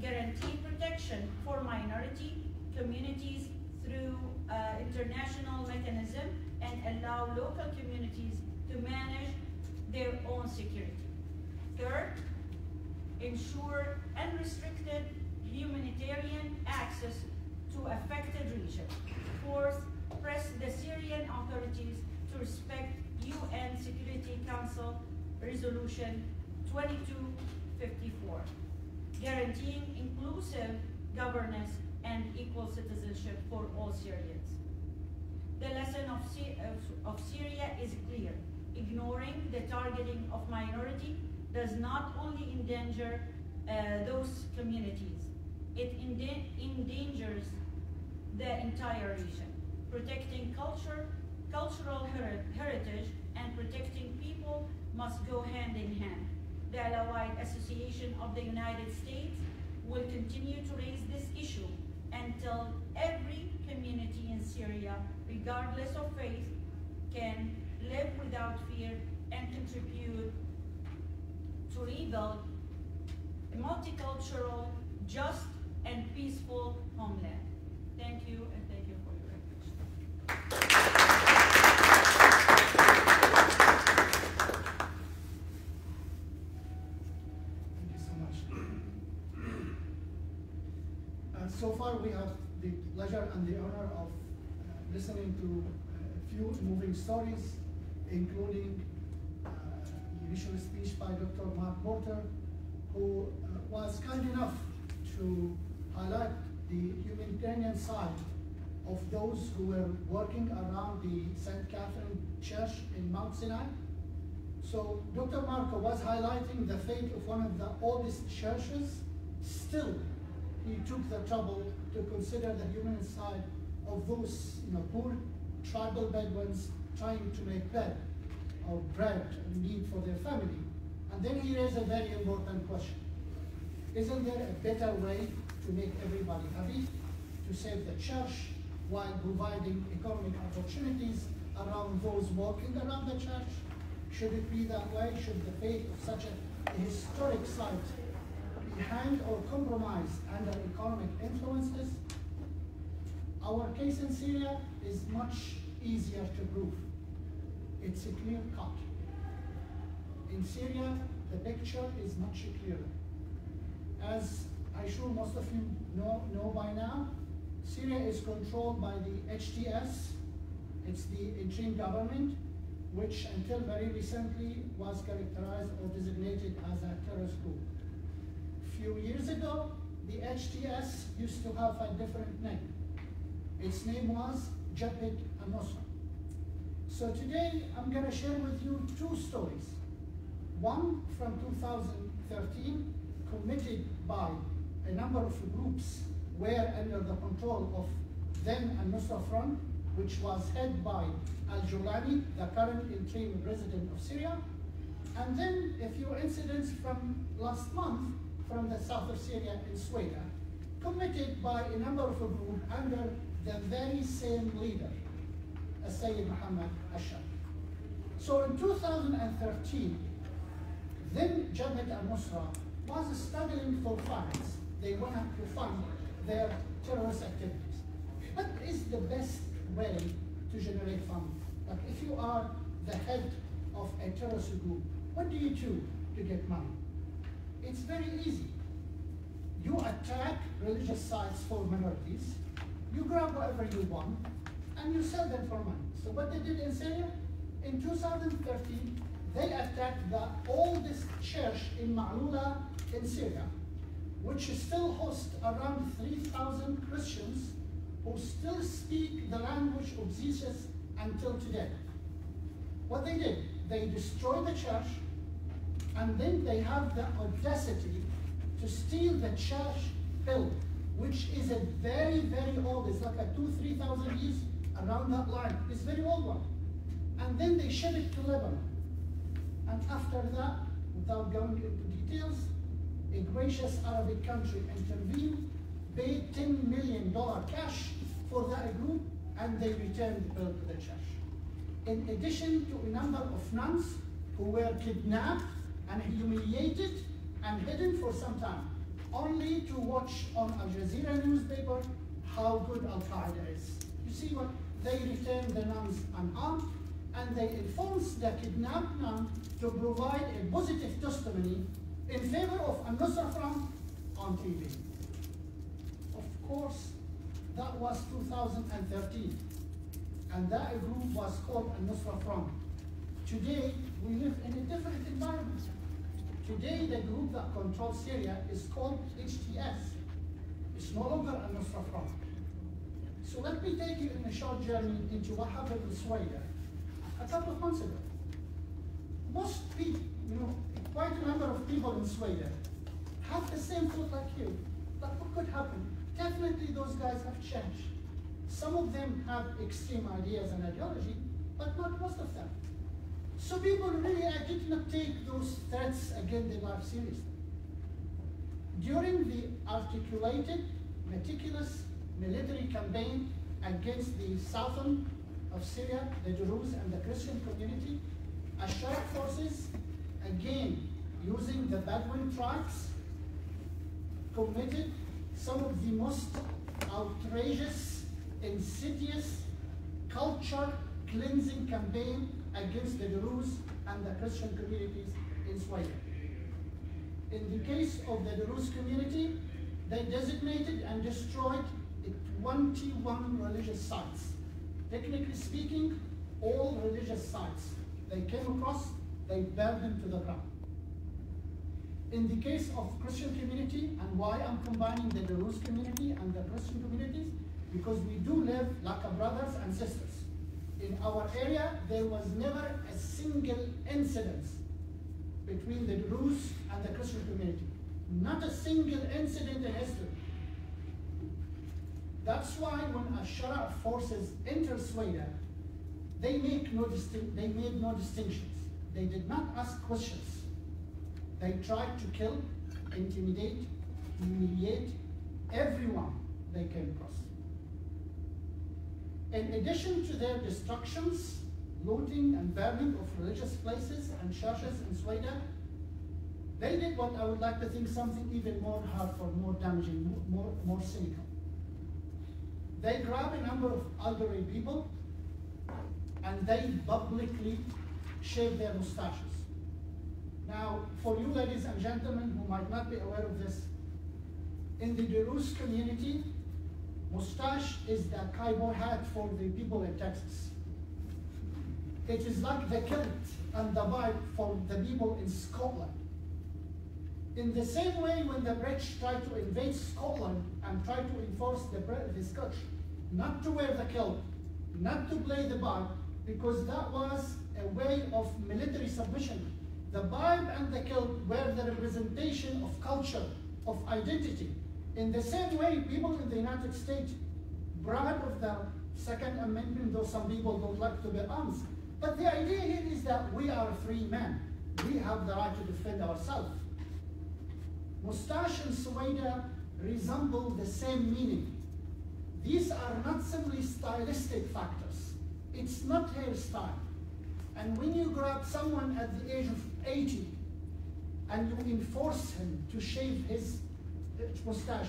Speaker 6: guarantee protection for minority communities through international mechanism and allow local communities to manage their own security. 3rd, ensure unrestricted humanitarian access to affected regions. 4th, press the Syrian authorities to respect UN Security Council Resolution 2254, guaranteeing inclusive governance and equal citizenship for all Syrians. The lesson of Syria is clear. Ignoring the targeting of minority does not only endanger those communities, it endangers the entire region. Protecting cultural heritage and protecting people must go hand in hand. The Alawite Association of the United States will continue to raise this issue until every community in Syria, regardless of faith, can live without fear and contribute to rebuild a multicultural, just, and peaceful homeland. Thank you, and thank you for your attention.
Speaker 7: Thank you so much. So far, we have the pleasure and the honor of listening to a few moving stories, including the initial speech by Dr. Mark Porter, who was kind enough to highlight the humanitarian side of those who were working around the St. Catherine Church in Mount Sinai. So Dr. Marco was highlighting the fate of one of the oldest churches. Still, he took the trouble to consider the human side of those poor tribal Bedouins trying to make bread or bread and meat for their family. And then he raised a very important question. Isn't there a better way to make everybody happy, to save the church while providing economic opportunities around those working around the church? Should it be that way? Should the fate of such a historic site be hanged or compromised under economic influences? Our case in Syria is much easier to prove. It's a clear cut. In Syria, the picture is much clearer. As I'm sure most of you know by now, Syria is controlled by the HTS. It's the interim government, which until very recently was characterized or designated as a terrorist group. A few years ago, the HTS used to have a different name. Its name was Jabhat al-Nusra. So today, I'm going to share with you two stories. One from 2013, committed by a number of groups were under the control of then al-Nusra Front, which was headed by al-Julani, the current interim president of Syria. And then a few incidents from last month from the south of Syria in Sweden, committed by a number of groups under the very same leader, Sayyid Muhammad Ashar. So in 2013, then Jabhat al-Nusra was struggling for funds. They wanted to fund their terrorist activities. What is the best way to generate funds? Like if you are the head of a terrorist group, what do you do to get money? It's very easy. You attack religious sites for minorities, you grab whatever you want, and you sell them for money. So what they did in Syria, in 2013, they attacked the oldest church in Ma'lula in Syria, which still hosts around 3,000 Christians who still speak the language of Jesus until today. What they did, they destroyed the church, And then they have the audacity to steal the church bill, which is a very, very old, it's like a 2,000–3,000 years around that line. It's a very old one. And then they ship it to Lebanon. And after that, without going into details, a gracious Arabic country intervened, paid $10 million cash for that group, and they returned the bill to the church. In addition to a number of nuns who were kidnapped and humiliated and hidden for some time, only to watch on Al Jazeera newspaper how good Al-Qaeda is. You see what? They returned the nuns unarmed, and they enforced the kidnapped nun to provide a positive testimony in favor of Al-Nusra Front on TV. Of course, that was 2013, and that group was called Al-Nusra Front. Today, we live in a different environment. Today, the group that controls Syria is called HTS. It's no longer Al-Nusra Front. So let me take you in a short journey into what happened in Sweden a couple of months ago. Most people, quite a number of people in Sweden have the same thought like you. But what could happen? Definitely those guys have changed. Some of them have extreme ideas and ideology, but not most of them. So people really did not take those threats against their life seriously. During the articulated, meticulous military campaign against the southern of Syria, the Druze and the Christian community, Ashara forces, again using the Bedouin tribes, committed some of the most outrageous, insidious, culture cleansing campaign against the Druze and the Christian communities in Sweden. In the case of the Druze community, they designated and destroyed 21 religious sites. Technically speaking, all religious sites they came across, they burned them to the ground. In the case of Christian community, and why I'm combining the Druze community and the Christian communities, because we do live like brothers and sisters. In our area, there was never a single incident between the Druze and the Christian community. Not a single incident in history. That's why when Ashara forces enter Sweden, they made no distinctions. They did not ask questions. They tried to kill, intimidate, humiliate everyone they came across. In addition to their destructions, looting and burning of religious places and churches in Sweden, they did what I would like to think something even more hurtful, more damaging, more cynical. They grabbed a number of elderly people and they publicly shaved their mustaches. Now, for you ladies and gentlemen who might not be aware of this, in the Druze community, mustache is the cowboy hat for the people in Texas. It is like the kilt and the vibe for the people in Scotland. In the same way, when the British tried to invade Scotland and tried to enforce the Scotch not to wear the kilt, not to play the vibe, because that was a way of military submission. The vibe and the kilt were the representation of culture, of identity. In the same way, people in the United States brag of the Second Amendment, though some people don't like to bear arms. But the idea here is that we are free men. We have the right to defend ourselves. Mustache and Sweden resemble the same meaning. These are not simply stylistic factors. It's not hairstyle. And when you grab someone at the age of 80 and you enforce him to shave his mustache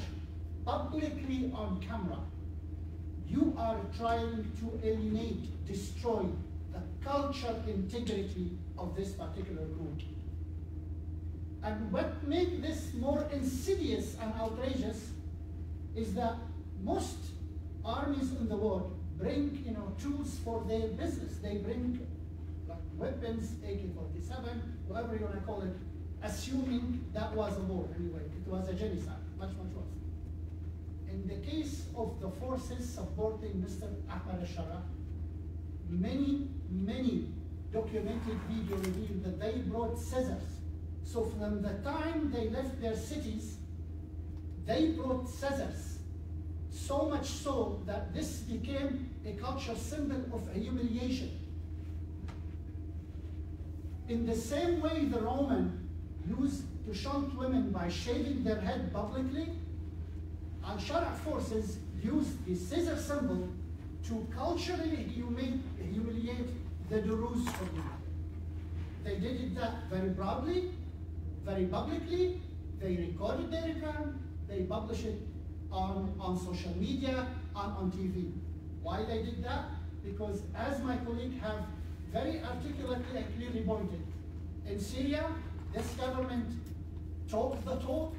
Speaker 7: publicly on camera, you are trying to alienate, destroy the cultural integrity of this particular group. And what makes this more insidious and outrageous is that most armies in the world bring tools for their business. They bring like weapons, AK-47, whatever you want to call it, assuming that was a war anyway. It was a genocide, much worse. In the case of the forces supporting Mr. Ahmad al-Shara, many documented video reveal that they brought scissors So from the time they left their cities, they brought scissors. So much so that this became a cultural symbol of humiliation. In the same way the Roman used to shunt women by shaving their head publicly, Al-Shara forces used the scissor symbol to culturally humiliate the Druze community. They did that very proudly, very publicly. They recorded their return, they published it on social media, on TV. Why they did that? Because as my colleague have very articulately and clearly pointed, in Syria, this government talked the talk,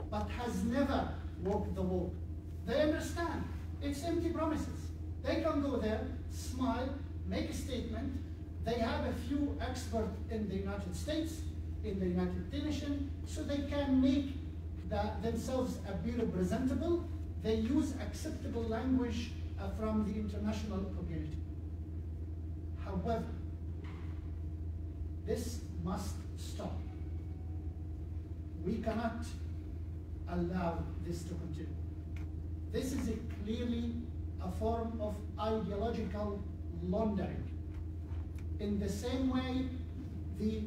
Speaker 7: but has never walked the walk. They understand, it's empty promises. They can go there, smile, make a statement. They have a few experts in the United States, in the United Nations, so they can make themselves appear presentable. They use acceptable language from the international community. However, this must stop. We cannot allow this to continue. This is clearly a form of ideological laundering. In the same way, the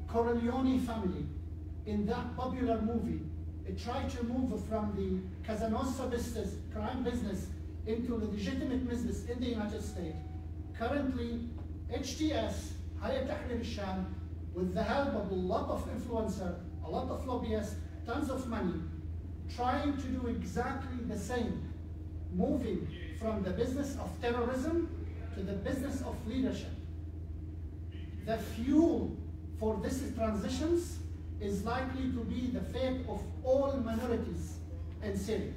Speaker 7: Corleone family, in that popular movie, it tried to move from the Casa Nostra business, crime business, into the legitimate business in the United States. Currently, HTS, Hayat Tahrir al-Sham, with the help of a lot of influencers, a lot of lobbyists, tons of money, trying to do exactly the same, moving from the business of terrorism to the business of leadership. The fuel for these transitions is likely to be the fate of all minorities in Syria.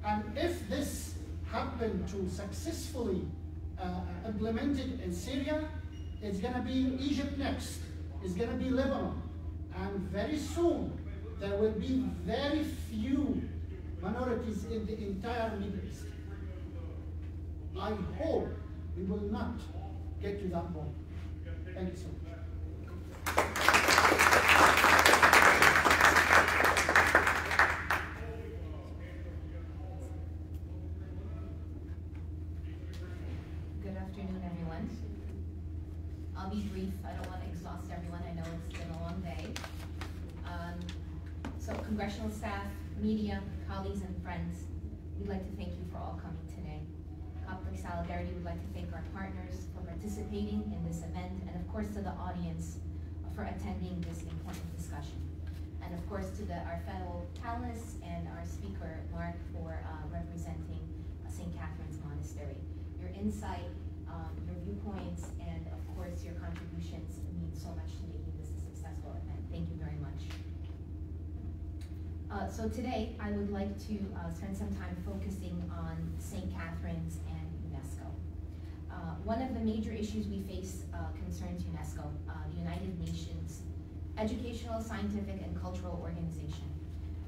Speaker 7: And if this happened to successfully implemented in Syria, it's going to be Egypt next, it's going to be Lebanon, and very soon there will be very few minorities in the entire Middle East. I hope we will not get to that point. Thank you so much.
Speaker 1: Good afternoon, everyone. I'll be brief. I don't want to exhaust everyone. I know it's been a long day. So congressional staff, media, colleagues, and friends, we'd like to thank you for all coming today. Coptic Solidarity would like to thank our partners for participating in this event, and of course to the audience for attending this important discussion. And of course to our fellow panelists and our speaker, Mark, for representing St. Catherine's Monastery. Your insight, your viewpoints, and of course your contributions mean so much to making this a successful event. Thank you very much. So today I would like to spend some time focusing on St. Catherine's and UNESCO. One of the major issues we face concerns UNESCO, the United Nations Educational, Scientific, and Cultural Organization,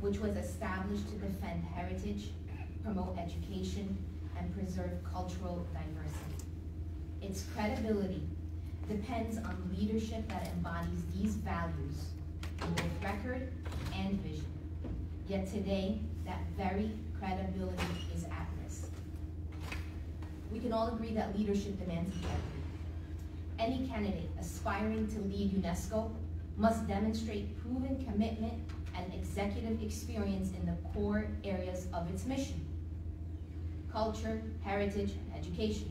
Speaker 1: which was established to defend heritage, promote education, and preserve cultural diversity. Its credibility depends on leadership that embodies these values in both record and vision. Yet today, that very credibility is at risk. We can all agree that leadership demands integrity. Any candidate aspiring to lead UNESCO must demonstrate proven commitment and executive experience in the core areas of its mission: culture, heritage, and education.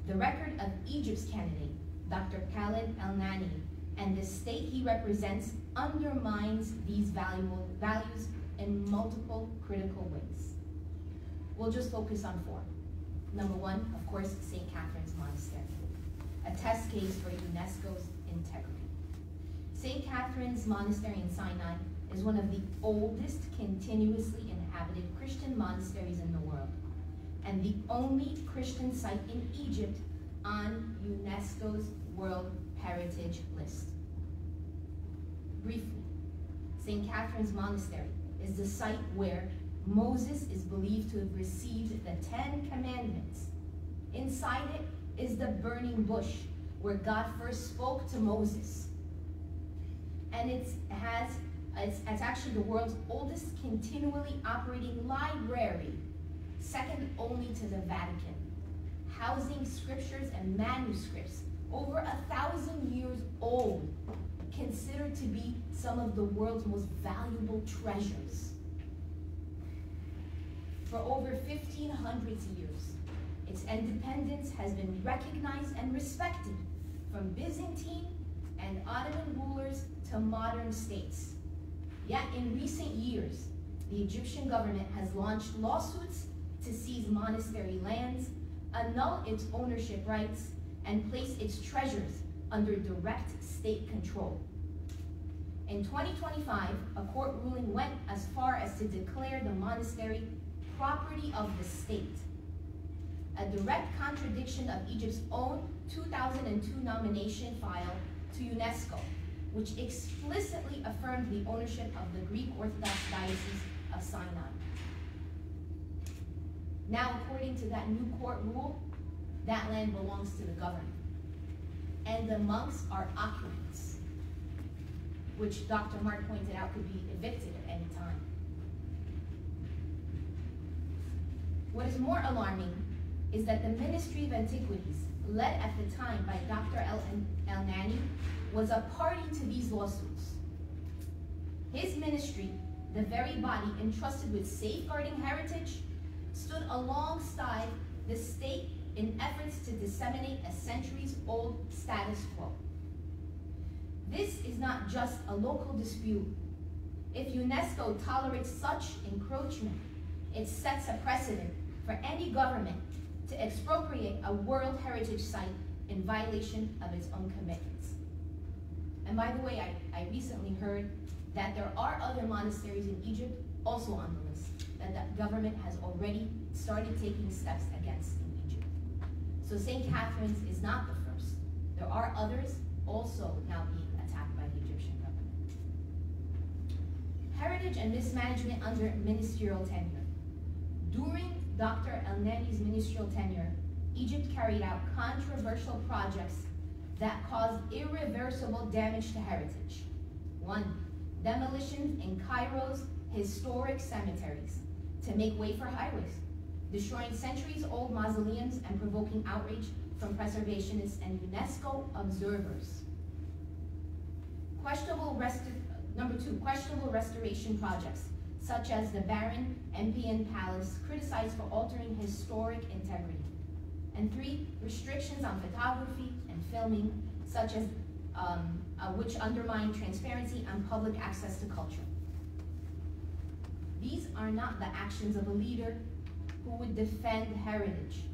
Speaker 1: The record of Egypt's candidate, Dr. Khaled El-Nani, and the state he represents undermines these values in multiple critical ways. We'll just focus on four. Number one, of course, St. Catherine's Monastery, a test case for UNESCO's integrity. St. Catherine's Monastery in Sinai is one of the oldest continuously inhabited Christian monasteries in the world, and the only Christian site in Egypt on UNESCO's World Heritage List. Briefly, St. Catherine's Monastery is the site where Moses is believed to have received the 10 Commandments. Inside it is the burning bush where God first spoke to Moses, and it's actually the world's oldest continually operating library, second only to the Vatican, housing scriptures and manuscripts over 1,000 years old, considered to be some of the world's most valuable treasures. For over 1,500 years, its independence has been recognized and respected from Byzantine and Ottoman rulers to modern states. Yet in recent years, the Egyptian government has launched lawsuits to seize monastery lands, annul its ownership rights, and place its treasures under direct state control. In 2025, a court ruling went as far as to declare the monastery property of the state, a direct contradiction of Egypt's own 2002 nomination file to UNESCO, which explicitly affirmed the ownership of the Greek Orthodox Diocese of Sinai. Now, according to that new court rule, that land belongs to the government, and the monks are occupants, which Dr. Mark pointed out could be evicted at any time. What is more alarming is that the Ministry of Antiquities, led at the time by Dr. El-Nani, was a party to these lawsuits. His ministry, the very body entrusted with safeguarding heritage, stood alongside the state in efforts to disseminate a centuries-old status quo. This is not just a local dispute. If UNESCO tolerates such encroachment, it sets a precedent for any government to expropriate a World Heritage Site in violation of its own commitments. And by the way, I recently heard that there are other monasteries in Egypt also on the list that the government has already started taking steps against in Egypt. So St. Catherine's is not the first. There are others also now being attacked by the Egyptian government. Heritage and mismanagement under ministerial tenure. During Dr. El-Nani's ministerial tenure, Egypt carried out controversial projects that caused irreversible damage to heritage. 1. Demolitions in Cairo's historic cemeteries to make way for highways, destroying centuries-old mausoleums and provoking outrage from preservationists and UNESCO observers. Number 2, questionable restoration projects, such as the Baron Empian Palace, criticized for altering historic integrity. And 3, restrictions on photography and filming, such as which undermine transparency and public access to culture. These are not the actions of a leader who would defend heritage.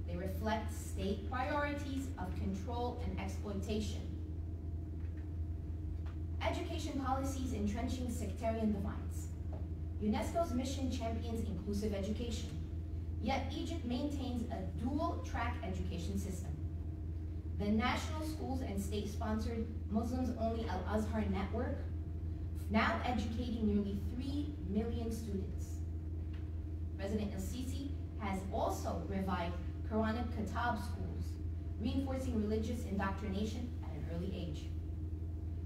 Speaker 1: They reflect state priorities of control and exploitation. Education policies entrenching sectarian divides. UNESCO's mission champions inclusive education, yet Egypt maintains a dual-track education system. The national schools and state-sponsored Muslims-only Al-Azhar network, now educating nearly 3 million students. President El-Sisi has also revived Quranic Kitab schools, reinforcing religious indoctrination at an early age.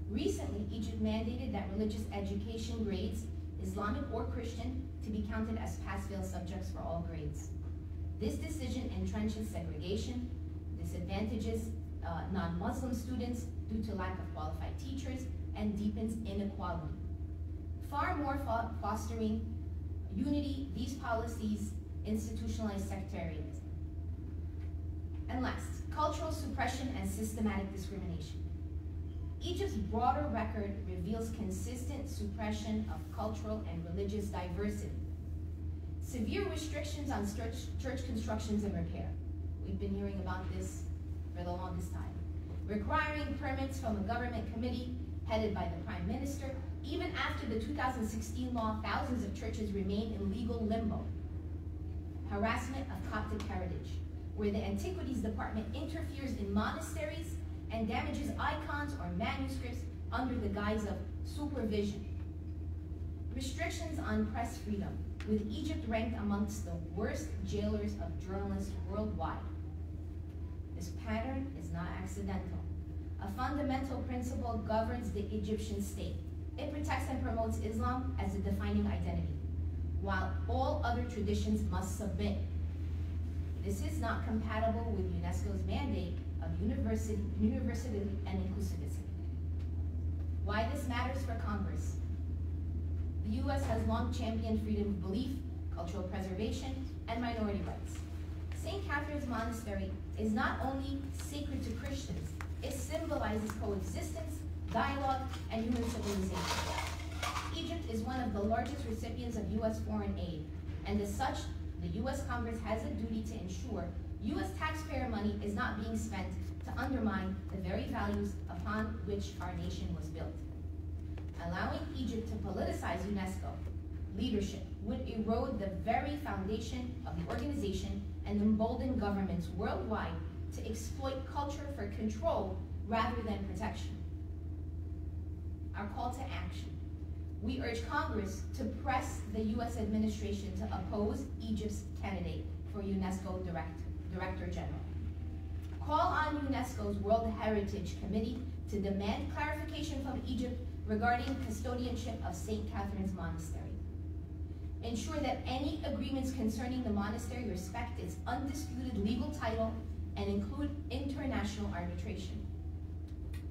Speaker 1: Recently, Egypt mandated that religious education grades, Islamic or Christian, to be counted as pass-fail subjects for all grades. This decision entrenches segregation, disadvantages non-Muslim students due to lack of qualified teachers, and deepens inequality. Far more fostering unity, these policies institutionalize sectarianism. And last, cultural suppression and systematic discrimination. Egypt's broader record reveals consistent suppression of cultural and religious diversity. Severe restrictions on church constructions and repair. We've been hearing about this for the longest time. Requiring permits from a government committee headed by the Prime Minister. Even after the 2016 law, thousands of churches remain in legal limbo. Harassment of Coptic heritage, where the Antiquities Department interferes in monasteries and damages icons or manuscripts under the guise of supervision. Restrictions on press freedom, with Egypt ranked amongst the worst jailers of journalists worldwide. This pattern is not accidental. A fundamental principle governs the Egyptian state. It protects and promotes Islam as a defining identity, while all other traditions must submit. This is not compatible with UNESCO's mandate of universality and inclusivity. Why this matters for Congress? The U.S. has long championed freedom of belief, cultural preservation, and minority rights. St. Catherine's Monastery is not only sacred to Christians, it symbolizes coexistence, dialogue, and human civilization. Egypt is one of the largest recipients of U.S. foreign aid, and as such, the U.S. Congress has a duty to ensure U.S. taxpayer money is not being spent to undermine the very values upon which our nation was built. Allowing Egypt to politicize UNESCO leadership would erode the very foundation of the organization and embolden governments worldwide to exploit culture for control rather than protection. Our call to action. We urge Congress to press the U.S. administration to oppose Egypt's candidate for UNESCO Director General. Call on UNESCO's World Heritage Committee to demand clarification from Egypt regarding custodianship of St. Catherine's Monastery. Ensure that any agreements concerning the monastery respect its undisputed legal title and include international arbitration.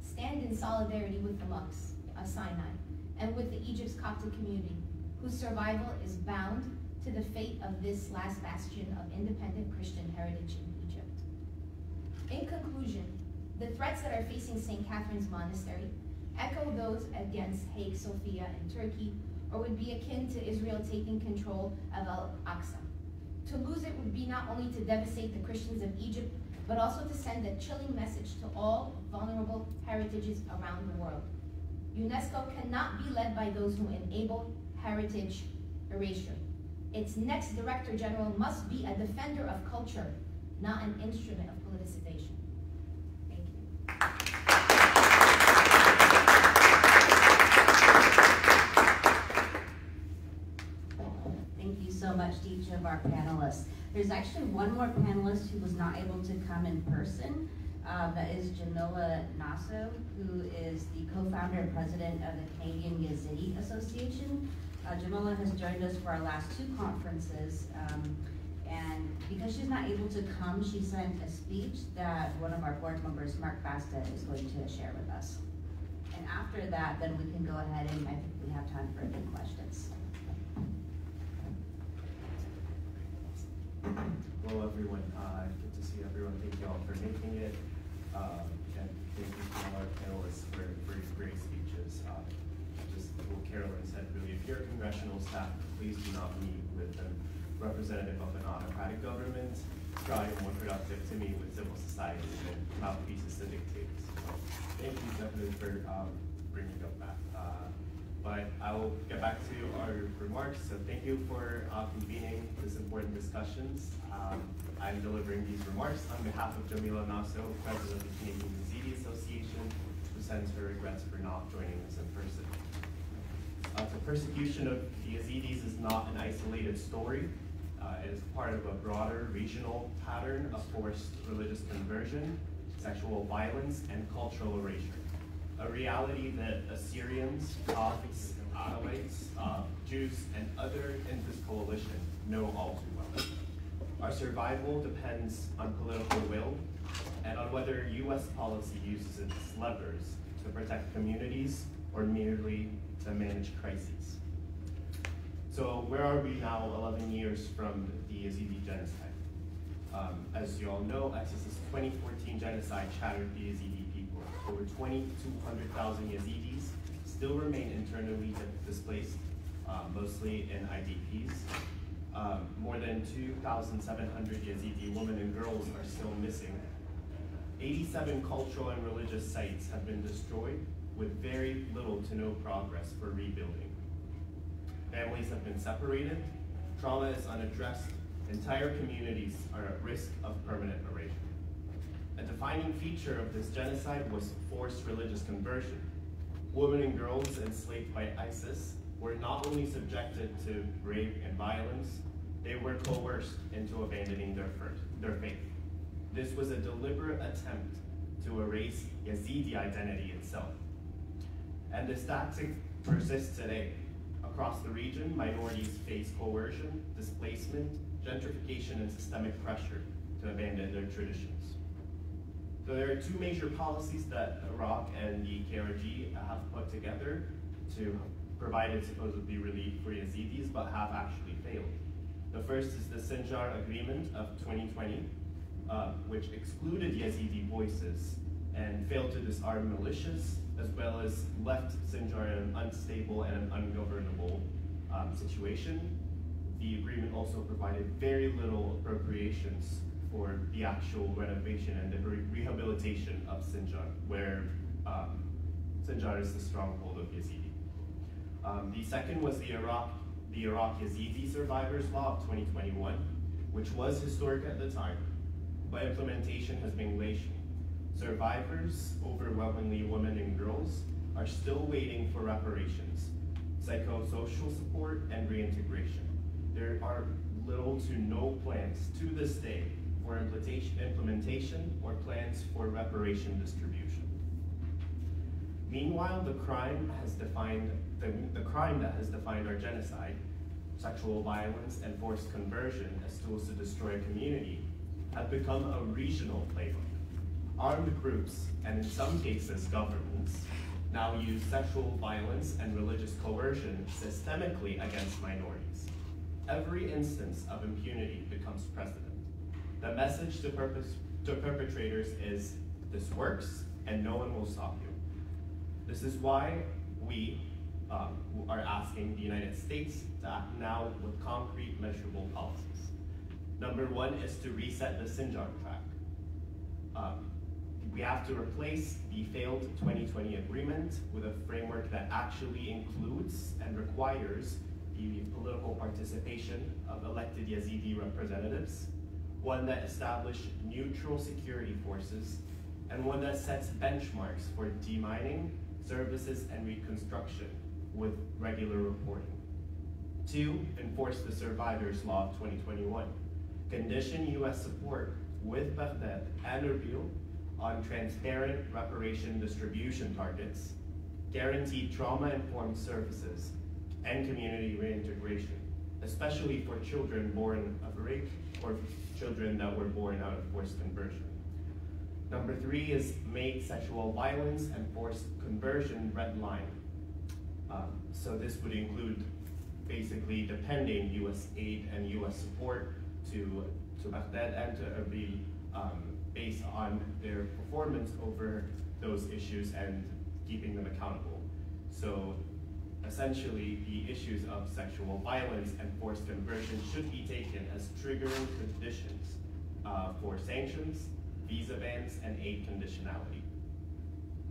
Speaker 1: Stand in solidarity with the monks of Sinai and with the Egypt's Coptic community, whose survival is bound to the fate of this last bastion of independent Christian heritage in Egypt. In conclusion, the threats that are facing St. Catherine's Monastery echo those against Hagia Sophia in Turkey, or would be akin to Israel taking control of Al-Aqsa. To lose it would be not only to devastate the Christians of Egypt, but also to send a chilling message to all vulnerable heritages around the world. UNESCO cannot be led by those who enable heritage erasure. Its next Director General must be a defender of culture, not an instrument of politicization. Thank you.
Speaker 8: Thank you so much to each of our panelists. There's actually one more panelist who was not able to come in person. That is Jamila Nasso, who is the co-founder and president of the Canadian Yazidi Association. Jamila has joined us for our last two conferences, and because she's not able to come, she sent a speech that one of our board members, Mark Basta, is going to share with us. And after that, then we can go ahead and I think we have time for a few questions.
Speaker 9: Hello everyone, good to see everyone. Thank you all for making it. And thank you to all our panelists for great speeches. Just what Carolyn said, really, if you're a congressional staff, please do not meet with a representative of an autocratic government. It's probably more productive to meet with civil society than mouthpieces to dictators. So thank you definitely for bringing up that. But I will get back to our remarks. So thank you for convening this important discussions. I'm delivering these remarks on behalf of Jamila Nasso, President of the Canadian Yazidi Association, who sends her regrets for not joining us in person. The persecution of the Yazidis is not an isolated story. It is part of a broader regional pattern of forced religious conversion, sexual violence, and cultural erasure. A reality that Assyrians, Copts, Alawites, Jews, and others in this coalition know all too well. Our survival depends on political will and on whether U.S. policy uses its levers to protect communities or merely to manage crises. So where are we now 11 years from the Yazidi genocide? As you all know, ISIS's 2014 genocide shattered the Yazidi people. Over 200,000 Yazidis still remain internally displaced, mostly in IDPs. More than 2,700 Yazidi women and girls are still missing. 87 cultural and religious sites have been destroyed with very little to no progress for rebuilding. Families have been separated, trauma is unaddressed, entire communities are at risk of permanent erasure. A defining feature of this genocide was forced religious conversion. Women and girls enslaved by ISIS were not only subjected to rape and violence, they were coerced into abandoning their faith. This was a deliberate attempt to erase Yazidi identity itself. And this tactic persists today. Across the region, minorities face coercion, displacement, gentrification, and systemic pressure to abandon their traditions. So there are two major policies that Iraq and the KRG have put together to provide supposedly relief for Yazidis, but have actually failed. The first is the Sinjar Agreement of 2020, which excluded Yazidi voices and failed to disarm militias, as well as left Sinjar in an unstable and an ungovernable situation. The agreement also provided very little appropriations for the actual renovation and the rehabilitation of Sinjar, where Sinjar is the stronghold of Yazidi. The second was the Iraq Yazidi Survivors Law of 2021, which was historic at the time, but implementation has been glacial. Survivors, overwhelmingly women and girls, are still waiting for reparations, psychosocial support, and reintegration. There are little to no plans to this day for implementation or plans for reparation distribution. Meanwhile, the crime that has defined our genocide, sexual violence and forced conversion as tools to destroy a community, have become a regional playbook. Armed groups, and in some cases governments, now use sexual violence and religious coercion systemically against minorities. Every instance of impunity becomes precedent. The message to perpetrators is, this works and no one will stop you. This is why we are asking the United States to act now with concrete, measurable policies. Number one is to reset the Sinjar track. We have to replace the failed 2020 agreement with a framework that actually includes and requires the political participation of elected Yazidi representatives, one that establishes neutral security forces, and one that sets benchmarks for demining, services, and reconstruction with regular reporting. Two, enforce the Survivors Law of 2021. Condition U.S. support with Baghdad and Erbil on transparent reparation distribution targets, guarantee trauma-informed services, and community reintegration, especially for children born of rape or children that were born out of forced conversion. Number three is make sexual violence and forced conversion red line. So this would include basically depending U.S. aid and U.S. support to Baghdad and to Erbil based on their performance over those issues and keeping them accountable. So essentially, the issues of sexual violence and forced conversion should be taken as triggering conditions for sanctions, visa bans, and aid conditionality.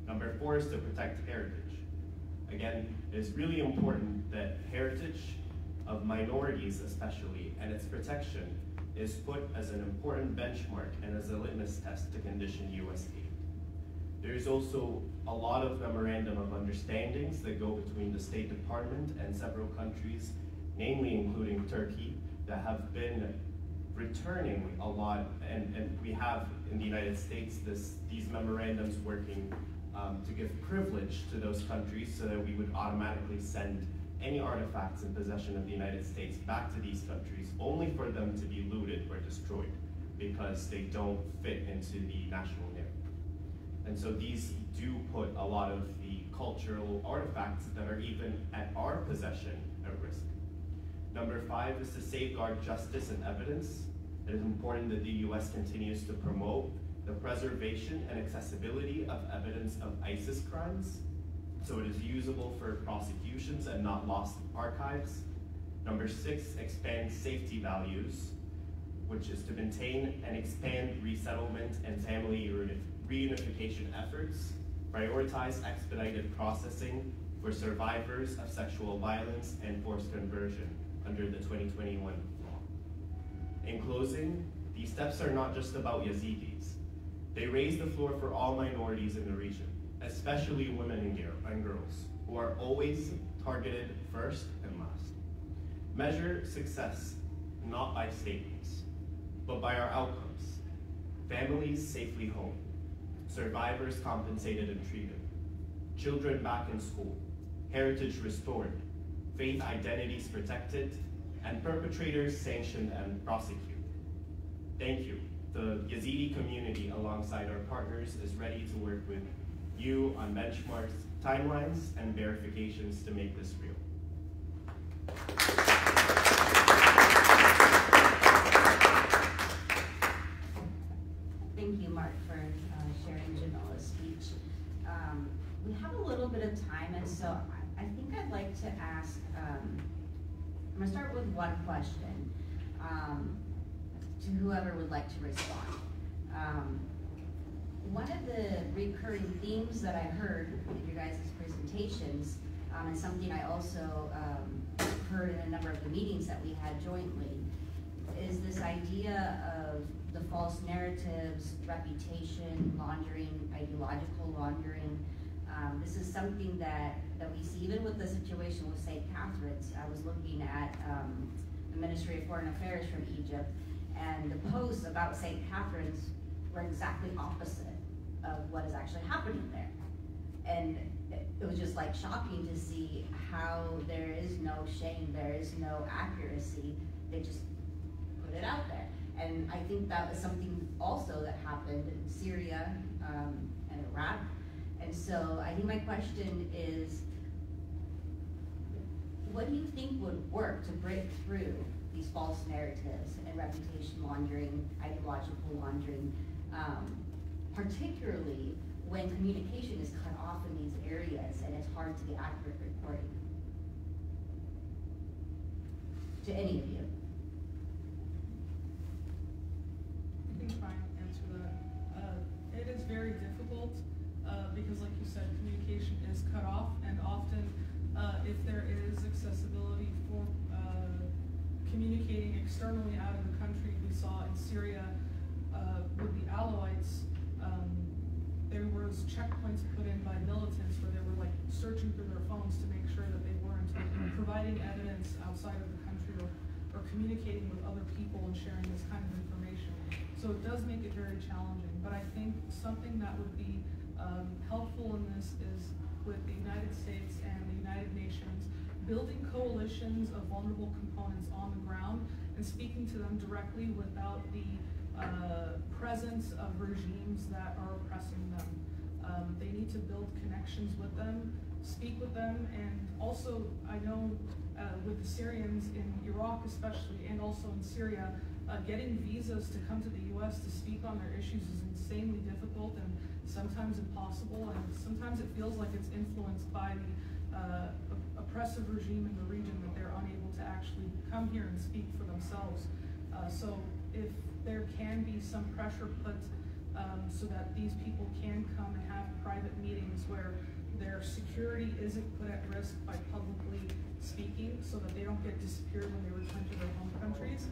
Speaker 9: Number four is to protect heritage. Again, it is really important that heritage of minorities especially, and its protection is put as an important benchmark and as a litmus test to condition U.S. aid. There is also a lot of memorandum of understandings that go between the State Department and several countries, namely including Turkey, that have been returning a lot, and we have in the United States these memorandums working to give privilege to those countries so that we would automatically send any artifacts in possession of the United States back to these countries, only for them to be looted or destroyed because they don't fit into the national narrative. And so these do put a lot of the cultural artifacts that are even at our possession at risk. Number five is to safeguard justice and evidence. It is important that the U.S. continues to promote the preservation and accessibility of evidence of ISIS crimes, so it is usable for prosecutions and not lost in archives. Number six, expand safety values, which is to maintain and expand resettlement and family reunification efforts, prioritize expedited processing for survivors of sexual violence and forced conversion under the 2021 law. In closing, these steps are not just about Yazidis. They raise the floor for all minorities in the region, especially women and girls, who are always targeted first and last. Measure success not by statements, but by our outcomes. Families safely home, survivors compensated and treated, children back in school, heritage restored, faith identities protected, and perpetrators sanctioned and prosecuted. Thank you. The Yazidi community, alongside our partners, is ready to work with you on benchmarks, timelines, and verifications to make this real.
Speaker 8: Thank you, Mark, for sharing Jamila's speech. We have a little bit of time, and so I think I'd like to ask, I'm going to start with one question to whoever would like to respond. One of the recurring themes that I heard in your guys' presentations, and something I also heard in a number of the meetings that we had jointly, is this idea of the false narratives, reputation laundering, ideological laundering. This is something that we see even with the situation with St. Catherine's. I was looking at the Ministry of Foreign Affairs from Egypt, and the posts about St. Catherine's were exactly opposite of what is actually happening there. And it was just like shocking to see how there is no shame, there is no accuracy. They just put it out there. And I think that was something also that happened in Syria and Iraq. And so I think my question is, what do you think would work to break through these false narratives and reputation laundering, ideological laundering, particularly when communication is cut off in these areas and it's hard to get accurate reporting? To any of you.
Speaker 5: I can try and answer that. It is very difficult because, like you said, communication is cut off, and often if there is accessibility for communicating externally out of the country, we saw in Syria with the Alawites, there was checkpoints put in by militants where they were like searching through their phones to make sure that they weren't providing evidence outside of the country or communicating with other people and sharing this kind of information. So it does make it very challenging, but I think something that would be helpful in this is with the United States and the United Nations building coalitions of vulnerable components on the ground and speaking to them directly without the presence of regimes that are oppressing them. They need to build connections with them, speak with them, and also I know with the Syrians in Iraq especially, and also in Syria, getting visas to come to the US to speak on their issues is insanely difficult and sometimes impossible, and sometimes it feels like it's influenced by the oppressive regime in the region, that they're unable to actually come here and speak for themselves. So if there can be some pressure put so that these people can come and have private meetings where their security isn't put at risk by publicly speaking, so that they don't get disappeared when they return to their home countries,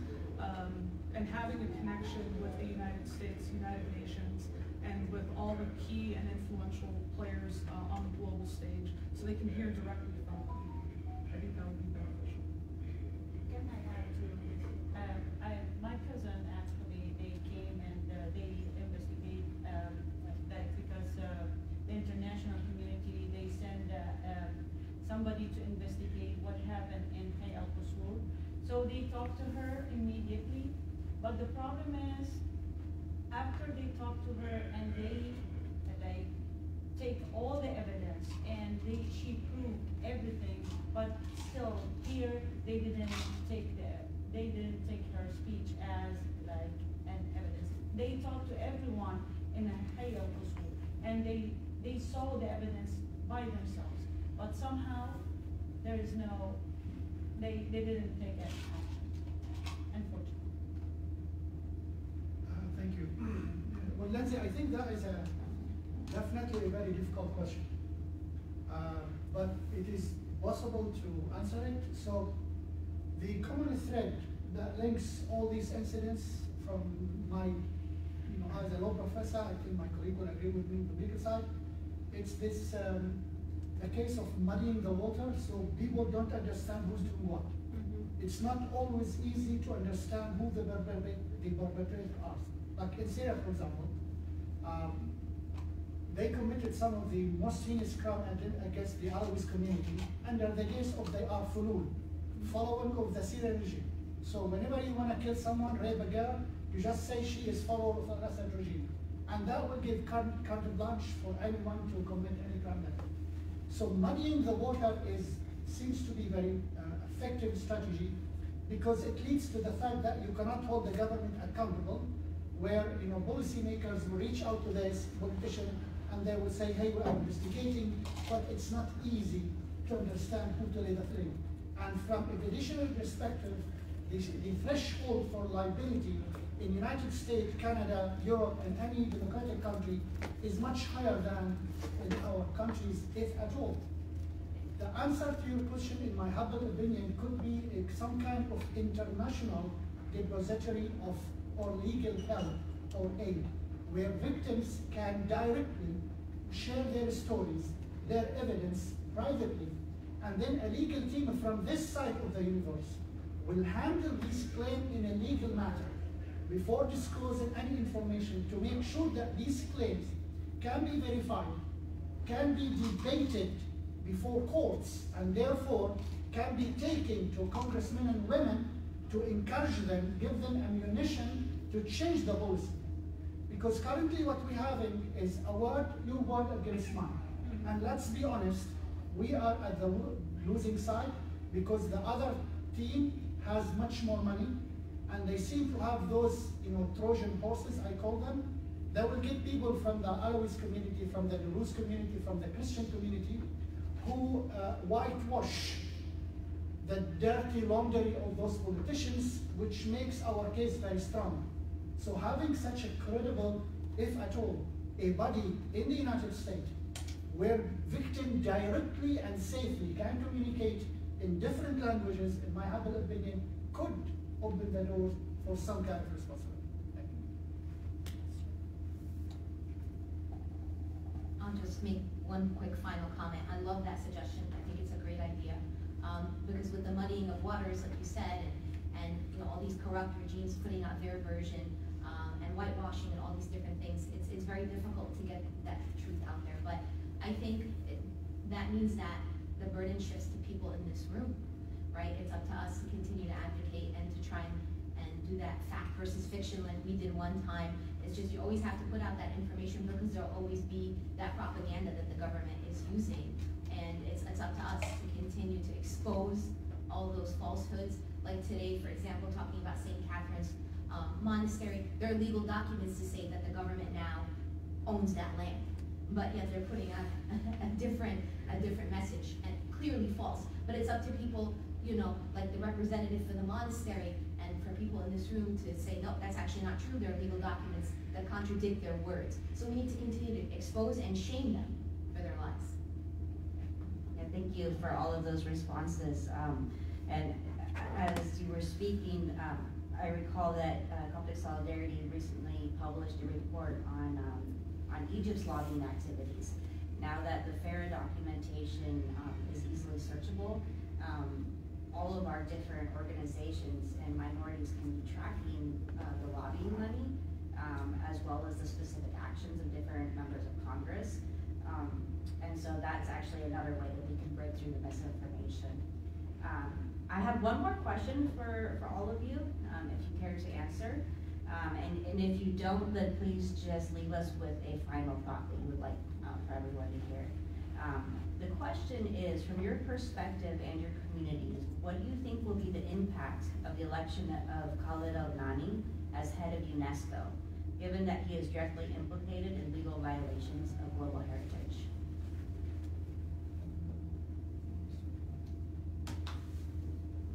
Speaker 5: and having a connection with the United States, United Nations, and with all the key and influential players on the global stage, so they can hear directly from them. I think that would be beneficial.
Speaker 6: Can I add to my cousin actually, they came and they investigate that because the international community, they send somebody to investigate what happened in Εχει. So they talked to her immediately, but the problem is, after they talk to her and they take all the evidence and she proved everything, but still here they didn't take her speech as like an evidence. They talked to everyone in Εχει and they saw the evidence by themselves, but somehow there is no, they didn't take action, unfortunately.
Speaker 7: Thank you. Well, Lindsay, I think that is definitely a very difficult question, but it is possible to answer it. So the common thread that links all these incidents from my, as a law professor, I think my colleague will agree with me on the legal side, it's this, a case of muddying the water, so people don't understand who's doing what. It's not always easy to understand who the perpetrators are. Like in Syria, for example, they committed some of the most heinous crime against the Alawis community under the guise of they are Fulul, following of the Syrian regime. So whenever you want to kill someone, rape a girl, you just say she is follower of the Assad regime. And that will give carte blanche for anyone to commit any crime like that. So muddying the water seems to be a very effective strategy, because it leads to the fact that you cannot hold the government accountable, where policymakers will reach out to this politician and they will say, hey, we are investigating, but it's not easy to understand who to lay the blame. And from a judicial perspective, the threshold for liability in United States, Canada, Europe, and any democratic country is much higher than in our countries, if at all. The answer to your question, in my humble opinion, could be some kind of international depository of or legal help or aid, where victims can directly share their stories, their evidence privately, and then a legal team from this side of the universe will handle this claim in a legal matter before disclosing any information, to make sure that these claims can be verified, can be debated before courts, and therefore can be taken to congressmen and women to encourage them, give them ammunition to change the policy. Because currently what we have is your word against mine. And let's be honest, we are at the losing side, because the other team has much more money, and they seem to have those Trojan horses, I call them. They will get people from the Alawis community, from the Druze community, from the Christian community, who whitewash the dirty laundry of those politicians, which makes our case very strong. So having such a credible, if at all, a body in the United States where victims directly and safely can communicate in different languages, in my humble opinion, could open the door for some kind of responsibility.
Speaker 8: I'll just make one quick final comment. I love that suggestion. I think it's a great idea. Because with the muddying of waters, like you said, and all these corrupt regimes putting out their version, and whitewashing and all these different things, it's very difficult to get that truth out there. But I think that means that the burden shifts to people in this room, right? It's up to us to continue to advocate and to try and do that fact versus fiction like we did one time. It's just you always have to put out that information, because there'll always be that propaganda that the government is using. And it's up to us to continue to expose all those falsehoods. Like today, for example, talking about St. Catherine's monastery, there are legal documents to say that the government now owns that land. But yet they're putting out a different message, and clearly false. But it's up to people, like the representative for the monastery, and for people in this room to say, no, that's actually not true. There are legal documents that contradict their words. So we need to continue to expose and shame them for their lies.
Speaker 1: Yeah, thank you for all of those responses. And as you were speaking, I recall that Coptic Solidarity recently published a report on Egypt's lobbying activities. Now that the FARA documentation is easily searchable, all of our different organizations and minorities can be tracking the lobbying money, as well as the specific actions of different members of Congress. And so that's actually another way that we can break through the misinformation. I have one more question for all of you, if you care to answer. And if you don't, then please just leave us with a final thought that you would like for everyone to hear. The question is, from your perspective and your communities, what do you think will be the impact of the election of Khalid al-Nani as head of UNESCO, given that he is directly implicated in legal violations of global heritage?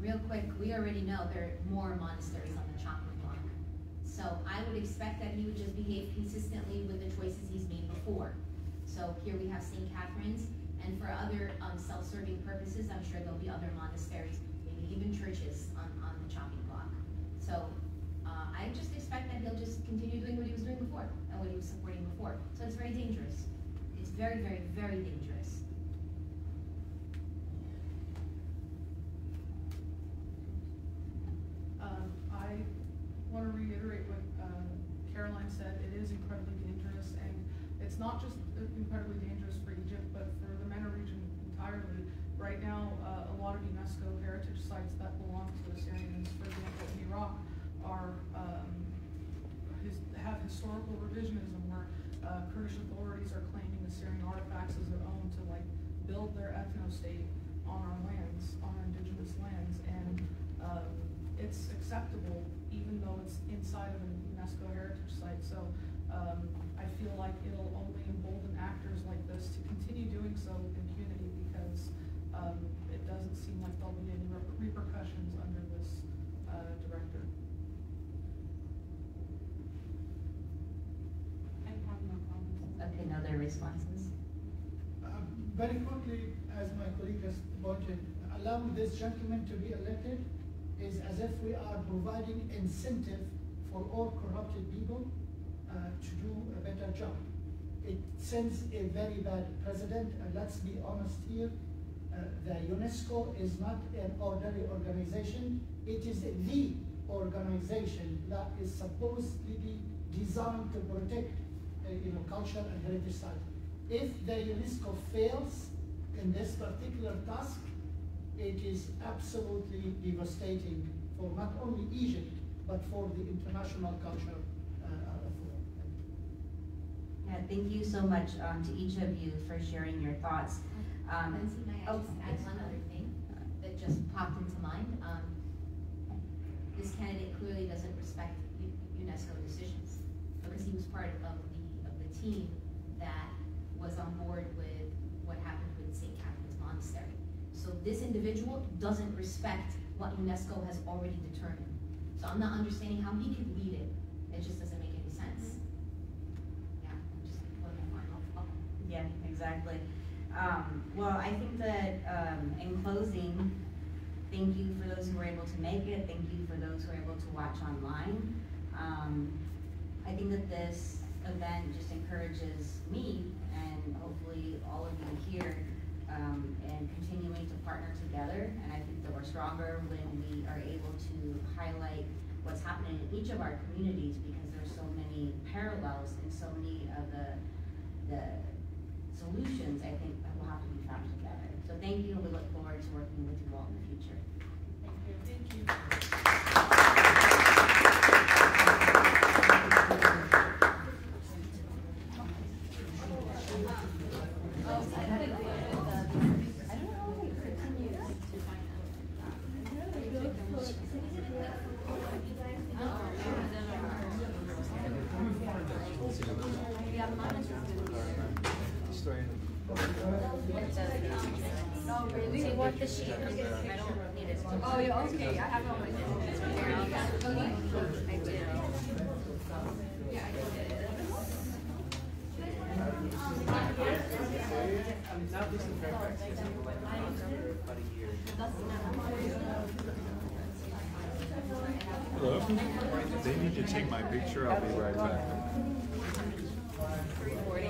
Speaker 8: Real quick, we already know there are more monasteries on the chopping block. So I would expect that he would just behave consistently with the choices he's made before. So here we have St. Catherine's, and for other self-serving purposes, I'm sure there'll be other monasteries, maybe even churches on the chopping block. So I just expect that he'll just continue doing what he was doing before and what he was supporting before. So it's very dangerous. It's very, very, very dangerous.
Speaker 5: I want to reiterate what Caroline said. It is incredibly dangerous, and it's not just incredibly dangerous for Egypt, but for the MENA region entirely. Right now, a lot of UNESCO heritage sites that belong to Assyrians, for example, in Iraq, have historical revisionism where Kurdish authorities are claiming Assyrian artifacts as their own to build their ethno-state on our lands, on our indigenous lands, and it's acceptable even though it's inside of a UNESCO heritage site. So I feel like it'll only embolden actors like this to continue doing so with impunity, because it doesn't seem like there'll be any repercussions under this director.
Speaker 6: I have no comments.
Speaker 8: Okay, no other responses?
Speaker 7: Very quickly, as my colleague has pointed, allowing this gentleman to be elected is as if we are providing incentive for all corrupted people to do a better job. It sends a very bad precedent, and let's be honest here, the UNESCO is not an ordinary organization. It is the organization that is supposedly designed to protect culture and heritage sites. If the UNESCO fails in this particular task, it is absolutely devastating for not only Egypt, but for the international culture.
Speaker 8: Yeah, thank you so much to each of you for sharing your thoughts.
Speaker 10: Lindsay, may I just add one other thing that just popped into mind? This candidate clearly doesn't respect UNESCO decisions, because he was part of the team that was on board with what happened with St. Catherine's Monastery. So this individual doesn't respect what UNESCO has already determined. So I'm not understanding how he could lead it. It just doesn't make any sense. Yeah, just one more final.
Speaker 8: Yeah, exactly. Well, I think that in closing, thank you for those who were able to make it. Thank you for those who were able to watch online. I think that this event just encourages me and hopefully all of you here and continuing to partner together. And I think that we're stronger when we are able to highlight what's happening in each of our communities, because there's so many parallels and so many of the solutions, I think, that will have to be found together. So thank you, and we look forward to working with you all in the future.
Speaker 6: Thank you.
Speaker 5: Thank you.
Speaker 10: Do you want the sheet? I don't need it.
Speaker 5: Oh, yeah, okay. I have no idea.
Speaker 10: I do.
Speaker 5: Yeah, I did it.
Speaker 2: Hello. They need to take my picture. I'll be right back.
Speaker 10: 340.